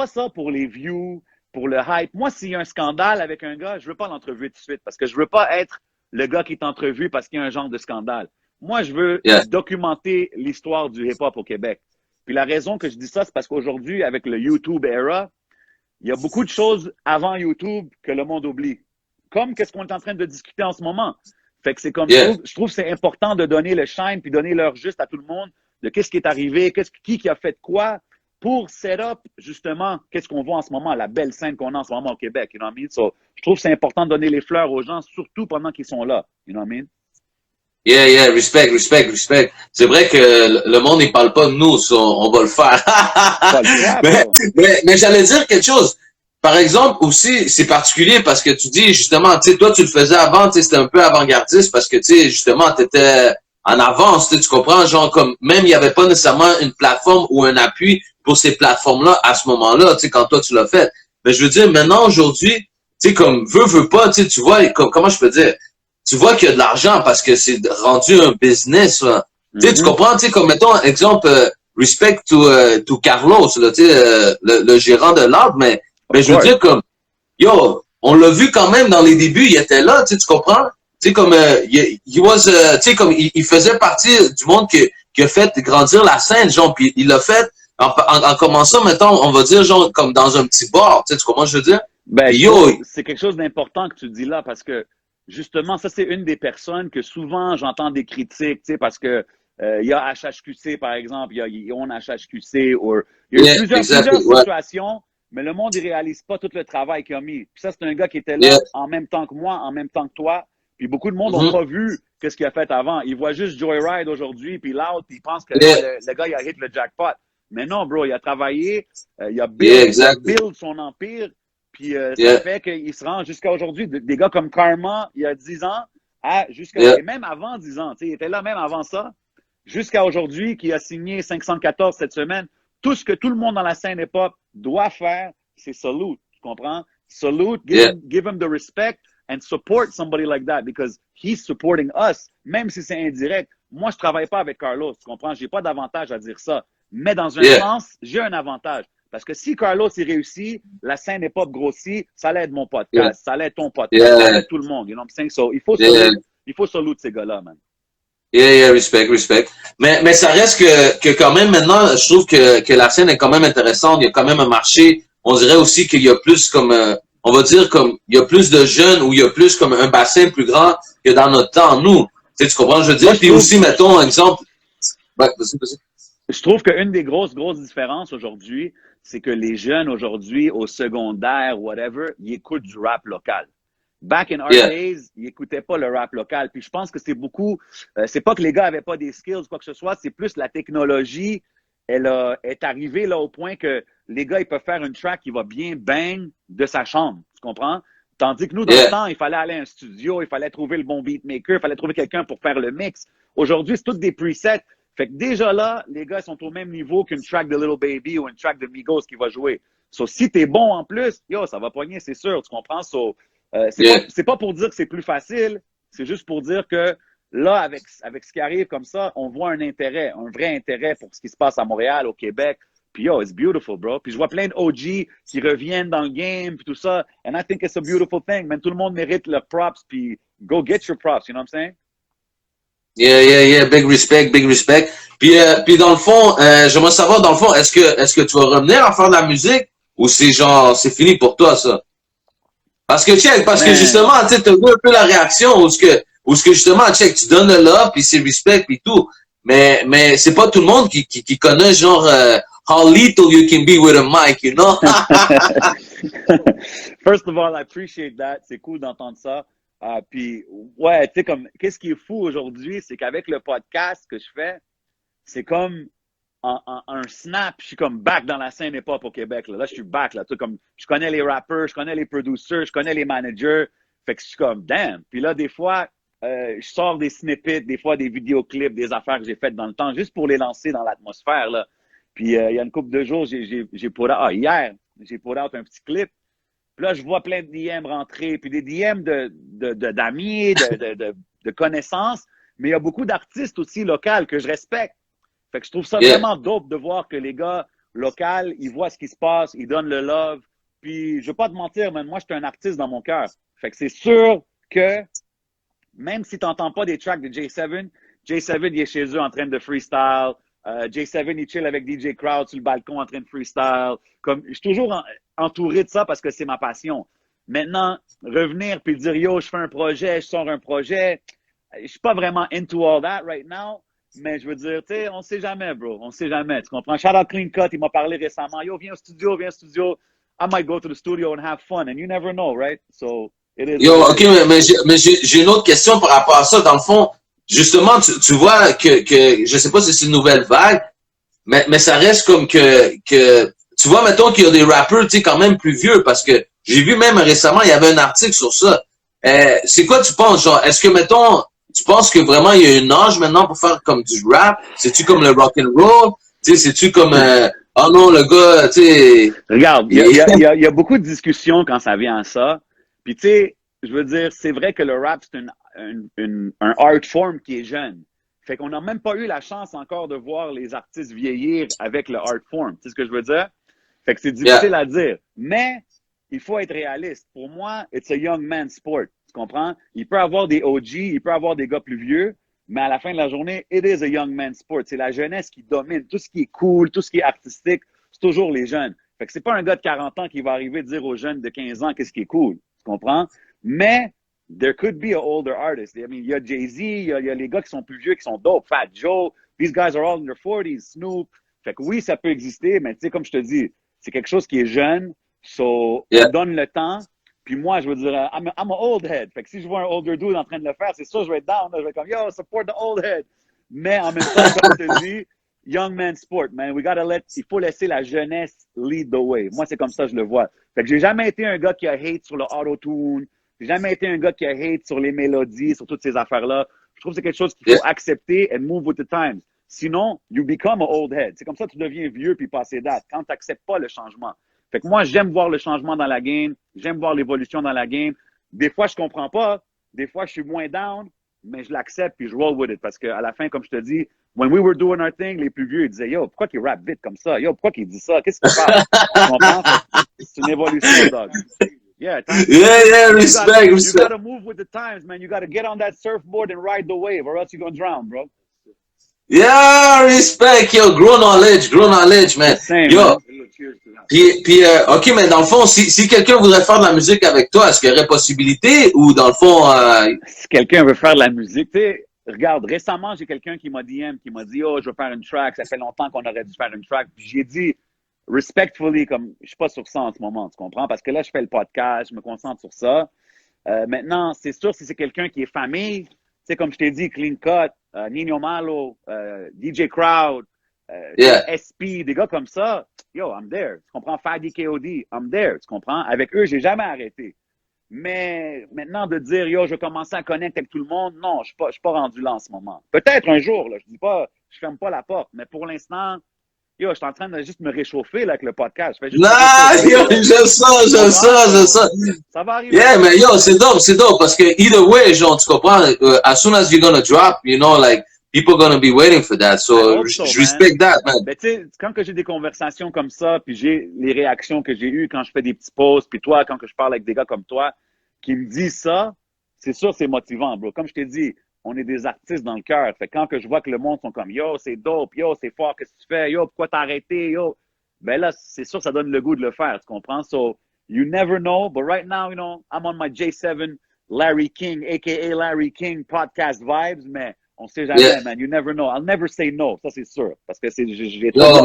ça pour les views, pour le hype. Moi, s'il y a un scandale avec un gars, je veux pas l'entrevuer tout de suite parce que je veux pas être le gars qui est entrevu parce qu'il y a un genre de scandale. Moi, je veux documenter l'histoire du hip-hop au Québec. Puis la raison que je dis ça, c'est parce qu'aujourd'hui, avec le YouTube era, il y a beaucoup de choses avant YouTube que le monde oublie. Comme qu'est-ce qu'on est en train de discuter en ce moment. Fait que c'est comme, je trouve que c'est important de donner le shine puis donner l'heure juste à tout le monde de qu'est-ce qui est arrivé, qui a fait quoi pour set up, justement, qu'est-ce qu'on voit en ce moment, la belle scène qu'on a en ce moment au Québec, you know what I mean? So, je trouve que c'est important de donner les fleurs aux gens, surtout pendant qu'ils sont là, you know what I mean? Yeah, respect. C'est vrai que le monde, il parle pas de nous, so on va le faire. mais j'allais dire quelque chose. Par exemple, aussi, c'est particulier parce que tu dis, justement, tu sais, toi, tu le faisais avant, tu sais, c'était un peu avant-gardiste parce que, tu sais, justement, t'étais en avance, tu comprends? Genre, comme, même, il n'y avait pas nécessairement une plateforme ou un appui pour ces plateformes-là à ce moment-là, tu sais, quand toi, tu l'as fait. Mais je veux dire, maintenant, aujourd'hui, tu sais, comme, veux pas, tu vois, comment je peux dire? Tu vois qu'il y a de l'argent parce que c'est rendu un business, là. Tu sais, tu comprends, tu sais, comme, mettons, exemple, respect to Carlos, là, tu sais, le gérant de l'arbre, mais je veux dire, comme, yo, on l'a vu quand même dans les débuts, il était là, tu comprends? Tu sais, comme, tu sais, comme, il faisait partie du monde qui a fait grandir la scène, genre, puis il l'a fait en commençant, mettons, on va dire, genre, comme dans un petit bar, tu comprends ce que je veux dire? Ben, c'est quelque chose d'important que tu dis là, parce que, justement, ça, c'est une des personnes que souvent j'entends des critiques, tu sais, parce que il y a HHQC, par exemple, il y a On HHQC, ou il y a plusieurs situations, mais le monde, il réalise pas tout le travail qu'il a mis. Puis ça, c'est un gars qui était là en même temps que moi, en même temps que toi, Puis beaucoup de monde n'ont pas vu qu'est-ce qu'il a fait avant. Ils voient juste Joyride aujourd'hui, puis l'autre, puis ils pensent que le gars, il a hit le jackpot. Mais non, bro, il a travaillé, il a build son empire, puis ça fait qu'il se rend jusqu'à aujourd'hui. Des gars comme Karma, il y a 10 ans, et même avant 10 ans, il était là même avant ça, jusqu'à aujourd'hui, qui a signé 514 cette semaine. Tout ce que tout le monde dans la scène hip-hop doit faire, c'est salute. Tu comprends? Salute, give him the respect and support somebody like that because he's supporting us, même si c'est indirect. Moi, je travaille pas avec Carlos, tu comprends? J'ai pas d'avantage à dire ça. Mais dans un sens, j'ai un avantage. Parce que si Carlos il réussit, la scène hip-hop grossit, ça l'aide mon podcast, ça l'aide ton podcast, ça l'aide tout le monde. You know what I'm saying? So, il faut salute ces gars-là, man. Respect. Mais ça reste que quand même maintenant, je trouve que la scène est quand même intéressante. Il y a quand même un marché. On dirait aussi qu'il y a plus comme, on va dire comme, il y a plus de jeunes ou il y a plus comme un bassin plus grand que dans notre temps, nous. Tu comprends, je veux dire? Puis aussi, mettons un exemple. Vas-y. Je trouve qu'une des grosses différences aujourd'hui, c'est que les jeunes aujourd'hui, au secondaire, whatever, ils écoutent du rap local. Back in our days, ils écoutaient pas le rap local. Puis je pense que c'est beaucoup, c'est pas que les gars avaient pas des skills ou quoi que ce soit, c'est plus la technologie, est arrivée là au point que les gars, ils peuvent faire une track qui va bien bang de sa chambre. Tu comprends? Tandis que nous, dans le temps, il fallait aller à un studio, il fallait trouver le bon beatmaker, il fallait trouver quelqu'un pour faire le mix. Aujourd'hui, c'est toutes des presets. Fait que déjà là, les gars sont au même niveau qu'une track de Little Baby ou une track de Migos qui va jouer. So, si t'es bon en plus, ça va pogner, c'est sûr, tu comprends? So, c'est pas pour dire que c'est plus facile, c'est juste pour dire que là, avec ce qui arrive comme ça, on voit un intérêt, un vrai intérêt pour ce qui se passe à Montréal, au Québec. Puis it's beautiful, bro. Puis je vois plein de OG qui reviennent dans le game, puis tout ça. And I think it's a beautiful thing. Man, tout le monde mérite leurs props, puis go get your props, you know what I'm saying? Big respect. Puis dans le fond, j'aimerais savoir, dans le fond, est-ce que tu vas revenir à faire de la musique ou c'est genre, c'est fini pour toi, ça? Parce que justement, tu sais, t'as vu un peu la réaction où ce que justement, tu donnes le love puis c'est respect puis tout. Mais c'est pas tout le monde qui connaît genre, how lethal you can be with a mic, you know? First of all, I appreciate that. C'est cool d'entendre ça. Puis, ouais, tu sais, comme, qu'est-ce qui est fou aujourd'hui, c'est qu'avec le podcast que je fais, c'est comme un snap, je suis comme back dans la scène hip-hop au Québec. Là, je suis back, là. Tu sais, comme, je connais les rappers, je connais les producers, je connais les managers. Fait que je suis comme, damn. Puis là, des fois, je sors des snippets, des fois des vidéoclips, des affaires que j'ai faites dans le temps, juste pour les lancer dans l'atmosphère, là. Puis, il y a une couple de jours, hier, j'ai put out un petit clip. Puis là, je vois plein de DM rentrer, puis des DM d'amis, de connaissances, mais il y a beaucoup d'artistes aussi locaux que je respecte. Fait que je trouve ça vraiment dope de voir que les gars locaux, ils voient ce qui se passe, ils donnent le love. Puis, je vais pas te mentir, man, moi, je suis un artiste dans mon cœur. Fait que c'est sûr que, même si tu n'entends pas des tracks de J7, J7, il est chez eux en train de freestyle. J7, il chill avec DJ Crowd sur le balcon en train de freestyle. Comme, je suis toujours entouré de ça parce que c'est ma passion. Maintenant, revenir puis dire, yo, je fais un projet, je sors un projet, je suis pas vraiment into all that right now, mais je veux dire, tu sais, on sait jamais, bro. On sait jamais. Tu comprends? Shout out Clean Cut, il m'a parlé récemment. Yo, viens au studio. I might go to the studio and have fun. And you never know, right? So, it is. Yo, OK, mais j'ai une autre question par rapport à ça. Dans le fond, justement, tu vois que je sais pas si c'est une nouvelle vague, mais ça reste comme que tu vois, mettons qu'il y a des rappeurs, tu sais, quand même plus vieux, parce que j'ai vu même récemment, il y avait un article sur ça. C'est quoi tu penses, genre, est-ce que, mettons, tu penses que vraiment il y a une âge maintenant pour faire comme du rap? C'est-tu comme le rock and roll? Tu sais, c'est-tu comme, oh non, le gars, tu sais. Regarde, il y a beaucoup de discussions quand ça vient à ça. Puis, tu sais, je veux dire, c'est vrai que le rap, c'est un art form qui est jeune. Fait qu'on n'a même pas eu la chance encore de voir les artistes vieillir avec le art form. Tu sais ce que je veux dire? Fait que c'est difficile à dire. Mais il faut être réaliste. Pour moi, it's a young man's sport. Tu comprends? Il peut avoir des OG, il peut avoir des gars plus vieux, mais à la fin de la journée, it is a young man's sport. C'est la jeunesse qui domine. Tout ce qui est cool, tout ce qui est artistique, c'est toujours les jeunes. Fait que c'est pas un gars de 40 ans qui va arriver dire aux jeunes de 15 ans qu'est-ce qui est cool. Tu comprends? Mais there could be an older artist. I mean, il y a Jay-Z, il y a les gars qui sont plus vieux, qui sont dope. Fat Joe, these guys are all in their 40s. Snoop. Fait que oui, ça peut exister, mais tu sais, comme je te dis, c'est quelque chose qui est jeune. So, on donne le temps. Puis moi, je veux dire, I'm a old head. Fait que si je vois un older dude en train de le faire, c'est sûr, je vais être down. Là. Je vais être comme, yo, support the old head. Mais en même temps, comme je te dis, young man sport, man. Il faut laisser la jeunesse lead the way. Moi, c'est comme ça que je le vois. Fait que j'ai jamais été un gars qui a hate sur le auto-tune. J'ai jamais été un gars qui a hate sur les mélodies, sur toutes ces affaires-là. Je trouve que c'est quelque chose qu'il faut accepter and move with the times. Sinon, you become an old head. C'est comme ça que tu deviens vieux puis passé date quand tu n'acceptes pas le changement. Fait que moi, j'aime voir le changement dans la game. J'aime voir l'évolution dans la game. Des fois, je comprends pas. Des fois, je suis moins down, mais je l'accepte puis je roll with it. Parce qu'à la fin, comme je te dis, when we were doing our thing, les plus vieux, ils disaient, yo, pourquoi qu'il rappe vite comme ça? Yo, pourquoi qu'il dit ça? Qu'est-ce qu'il parle? Tu comprends? C'est une évolution, dog. Yeah, respect. You gotta move with the times, man. You gotta get on that surfboard and ride the wave, or else you're gonna drown, bro. Yeah, respect, yo, grow knowledge, man. Same, Yo, man. puis ok, mais dans le fond, si quelqu'un voudrait faire de la musique avec toi, est-ce qu'il y aurait possibilité ou dans le fond, Si quelqu'un veut faire de la musique, tu sais, regarde, récemment, j'ai quelqu'un qui m'a DM, qui m'a dit, oh, je veux faire une track, ça fait longtemps qu'on aurait dû faire une track. Puis j'ai dit, respectfully, comme, je suis pas sur ça en ce moment, tu comprends? Parce que là, je fais le podcast, je me concentre sur ça. Maintenant, c'est sûr, si c'est quelqu'un qui est famille, tu sais, comme je t'ai dit, Clean Cut, Nino Malo, DJ Crowd, SP, des gars comme ça, yo, I'm there. Tu comprends? Fadi KOD, I'm there. Tu comprends? Avec eux, j'ai jamais arrêté. Mais maintenant, de dire, yo, je vais commencer à connecter avec tout le monde, non, je suis pas rendu là en ce moment. Peut-être un jour, là, je dis pas, je ferme pas la porte, mais pour l'instant, yo, je suis en train de juste me réchauffer là, avec le podcast. Je fais juste yo, j'aime ça. Ça va arriver. Yeah, mais yo, c'est dope, parce que either way, genre, tu comprends, as soon as you're gonna drop, you know, like, people gonna be waiting for that, so je respect that, man. Ben, tu sais, quand que j'ai des conversations comme ça, puis j'ai les réactions que j'ai eues quand je fais des petits posts, puis toi, quand que je parle avec des gars comme toi, qui me disent ça, c'est sûr, c'est motivant, bro. Comme je t'ai dit, on est des artistes dans le cœur. Fait quand que je vois que le monde sont comme, yo, c'est dope, yo, c'est fort, qu'est-ce que tu fais, yo, pourquoi t'as arrêté, yo, ben là, c'est sûr, ça donne le goût de le faire, tu comprends? So, you never know, but right now, you know, I'm on my J7 Larry King, a.k.a. Larry King podcast vibes, mais on sait jamais, man. You never know. I'll never say no, ça c'est sûr, parce que j'ai non,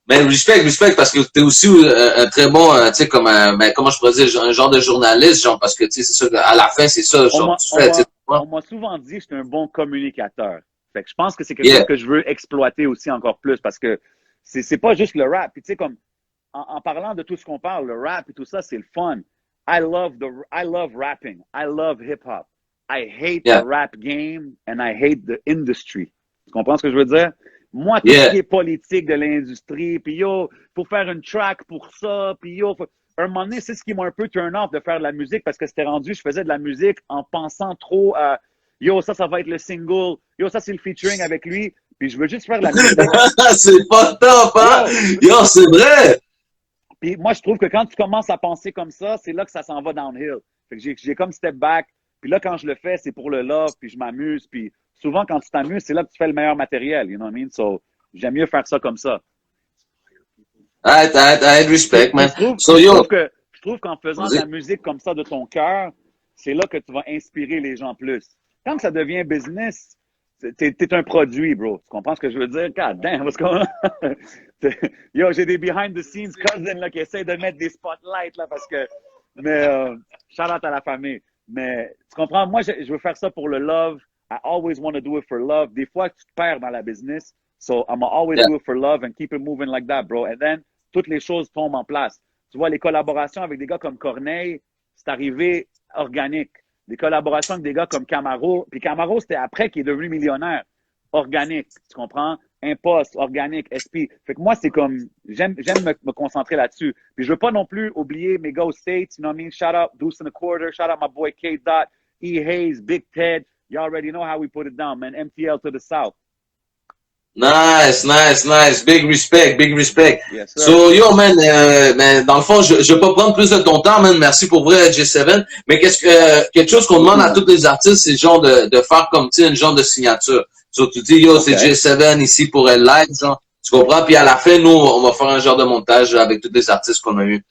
mais respect, parce que t'es aussi un très bon, tu sais, comme mais comment je pourrais dire, un genre de journaliste, genre, parce que, tu sais, c'est ça, à la fin, c'est ça, genre, tu fais, tu sais. On m'a souvent dit que j'étais un bon communicateur. Fait que je pense que c'est quelque chose que je veux exploiter aussi encore plus, parce que c'est pas juste le rap. Puis, tu sais, comme, en parlant de tout ce qu'on parle, le rap et tout ça, c'est le fun. I love rapping. I love hip-hop. I hate the rap game and I hate the industry. Tu comprends ce que je veux dire? Moi, tout ce qui est politique de l'industrie, puis yo, faut faire une track pour ça, puis yo, un moment donné, c'est ce qui m'a un peu turn off de faire de la musique parce que c'était rendu, je faisais de la musique en pensant trop à yo, ça va être le single, yo, ça c'est le featuring avec lui, puis je veux juste faire de la musique. C'est pas top, hein? Yo, c'est vrai! Puis moi, je trouve que quand tu commences à penser comme ça, c'est là que ça s'en va downhill. Fait que j'ai comme step back, puis là, quand je le fais, c'est pour le love, puis je m'amuse, puis souvent, quand tu t'amuses, c'est là que tu fais le meilleur matériel, you know what I mean? So, j'aime mieux faire ça comme ça. I respect, man. Je trouve qu'en faisant de la musique comme ça de ton cœur, c'est là que tu vas inspirer les gens plus. Quand ça devient business, t'es un produit, bro. Tu comprends ce que je veux dire? God damn, what's going on? Yo, j'ai des behind the scenes cousins là, qui essaient de mettre des spotlights là, parce que... Mais, shout out à la famille. Mais, tu comprends? Moi, je veux faire ça pour le love. I always want to do it for love. Des fois, tu te perds dans la business. So, I'm gonna always do it for love and keep it moving like that, bro. And then, toutes les choses tombent en place. Tu vois, les collaborations avec des gars comme Corneille, c'est arrivé organique. Des collaborations avec des gars comme Camaro. Puis Camaro, c'était après qu'il est devenu millionnaire. Organique, tu comprends? Impost, organique, SP. Fait que moi, c'est comme, j'aime me concentrer là-dessus. Puis je veux pas non plus oublier mes gars aux States, you know what I mean? Shout out Deuce and a Quarter, shout out my boy K. Dot, E. Hayes, Big Ted. You already know how we put it down, man. MTL to the South. Nice. Big respect. Yes, sir. So, yo, man, dans le fond, je vais pas prendre plus de ton temps, man. Merci pour vrai, J7. Mais quelque chose qu'on demande à tous les artistes, c'est genre de faire comme, tu sais, une genre de signature. So, tu dis, yo, c'est J7 ici pour elle live, genre. Tu comprends? Puis à la fin, nous, on va faire un genre de montage avec tous les artistes qu'on a eu.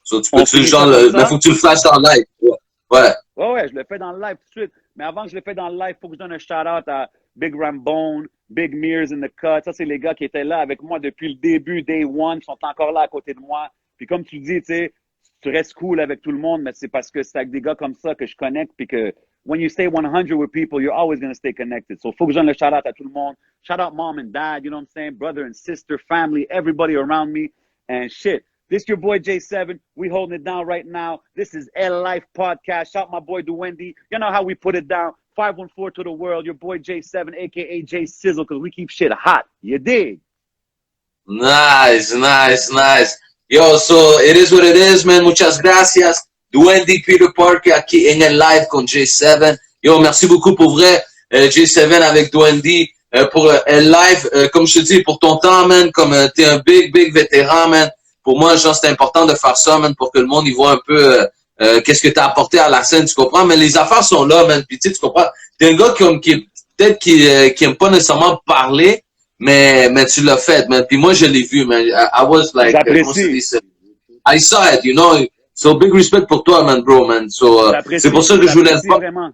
So, tu peux-tu, genre, mais faut que tu le fasses en live. Ouais, je le fais dans le live tout de suite. Mais avant que je le fais dans le live, faut que je donne un shout-out à Big Rambone, Big Mears in the Cut. Ça, c'est les gars qui étaient là avec moi depuis le début, day one, qui sont encore là à côté de moi. Puis comme tu dis, tu sais, tu restes cool avec tout le monde, mais c'est parce que c'est avec des gars comme ça que je connecte, puis que when you stay 100 with people, you're always going to stay connected. So, faut que je donne le shout-out à tout le monde. Shout-out mom and dad, you know what I'm saying? Brother and sister, family, everybody around me. And shit, this your boy J7. We holding it down right now. This is L Life Podcast. Shout my boy Duwendi. You know how we put it down. 514 to the world. Your boy J7, a.k.a. J Sizzle, because we keep shit hot. You dig? Nice. Yo, so it is what it is, man. Muchas gracias. Duwendi Peter Parker aquí en el live con J7. Yo, merci beaucoup pour vrai, J7 avec Duwendi pour el live. Comme je te dis, pour ton temps, man, comme t'es un big vétéran, man. Pour moi, genre, c'est important de faire ça, man, pour que le monde y voit un peu qu'est-ce que t'as apporté à la scène, tu comprends? Mais les affaires sont là, man. Puis tu comprends? T'es un gars qui aime pas nécessairement parler, mais tu l'as fait, man. Puis moi, je l'ai vu, man. I was like, I saw it, you know? So, big respect pour toi, man, bro, man. So, c'est pour ça que je voulais le faire.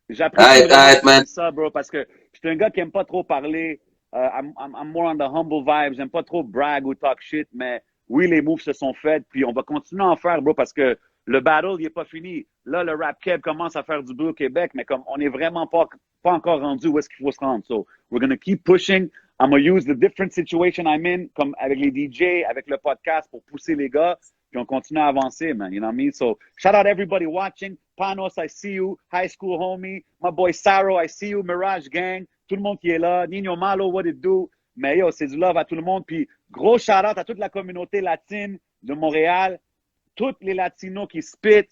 J'apprécie vraiment ça, bro, parce que je suis un gars qui aime pas trop parler. I'm more on the humble vibes. J'aime pas trop brag ou talk shit, mais oui, les moves se sont faits, puis on va continuer à en faire, bro, parce que le battle, il est pas fini. Là, le rap keb commence à faire du bruit au Québec, mais comme on est vraiment pas encore rendu où est-ce qu'il faut se rendre. So, we're gonna keep pushing. I'm gonna use the different situation I'm in, comme avec les DJ, avec le podcast, pour pousser les gars, puis on continue à avancer, man. You know what I mean? So, shout out everybody watching. Panos, I see you. High school homie. My boy Saro, I see you. Mirage Gang. Tout le monde qui est là. Nino Malo, what it do? Mais yo, c'est du love à tout le monde. Puis, gros shout-out à toute la communauté latine de Montréal. Tous les latinos qui spit.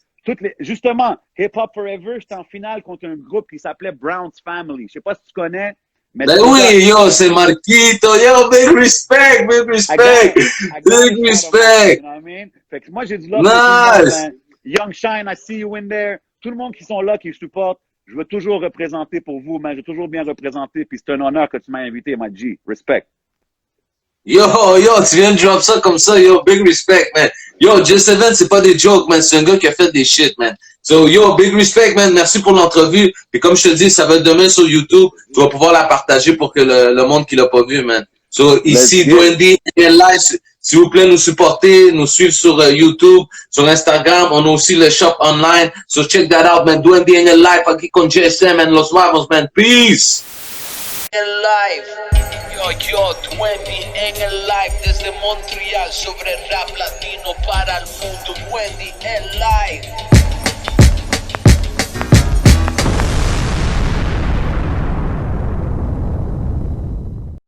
Justement, Hip Hop Forever, j'étais en finale contre un groupe qui s'appelait Brown's Family. Je sais pas si tu connais. Mais ben oui, yo, c'est Marquito. Yo, big respect. Big respect. You know what I mean? Fait que moi, j'ai du love. Nice. Young Shine, I see you in there. Tout le monde qui sont là, qui supportent. Je veux toujours représenter pour vous, man. J'ai toujours bien représenté. Puis c'est un honneur que tu m'as invité, ma G. Respect. Yo, tu viens de drop ça comme ça, yo, big respect, man. Yo, J7, c'est pas des jokes, man. C'est un gars qui a fait des shit, man. So, yo, big respect, man. Merci pour l'entrevue. Puis comme je te dis, ça va être demain sur YouTube. Tu vas pouvoir la partager pour que le monde qui l'a pas vu, man. So, ici, Duwendi, live. S'il vous plaît, nous supporter, nous suivre sur YouTube, sur Instagram. On a aussi le shop online. So, check that out, man. Duwendi en el live aquí con JSM, man. Los vamos, man. Peace. En live, yo, Duwendi en el live desde Montreal sobre rap latino para el mundo.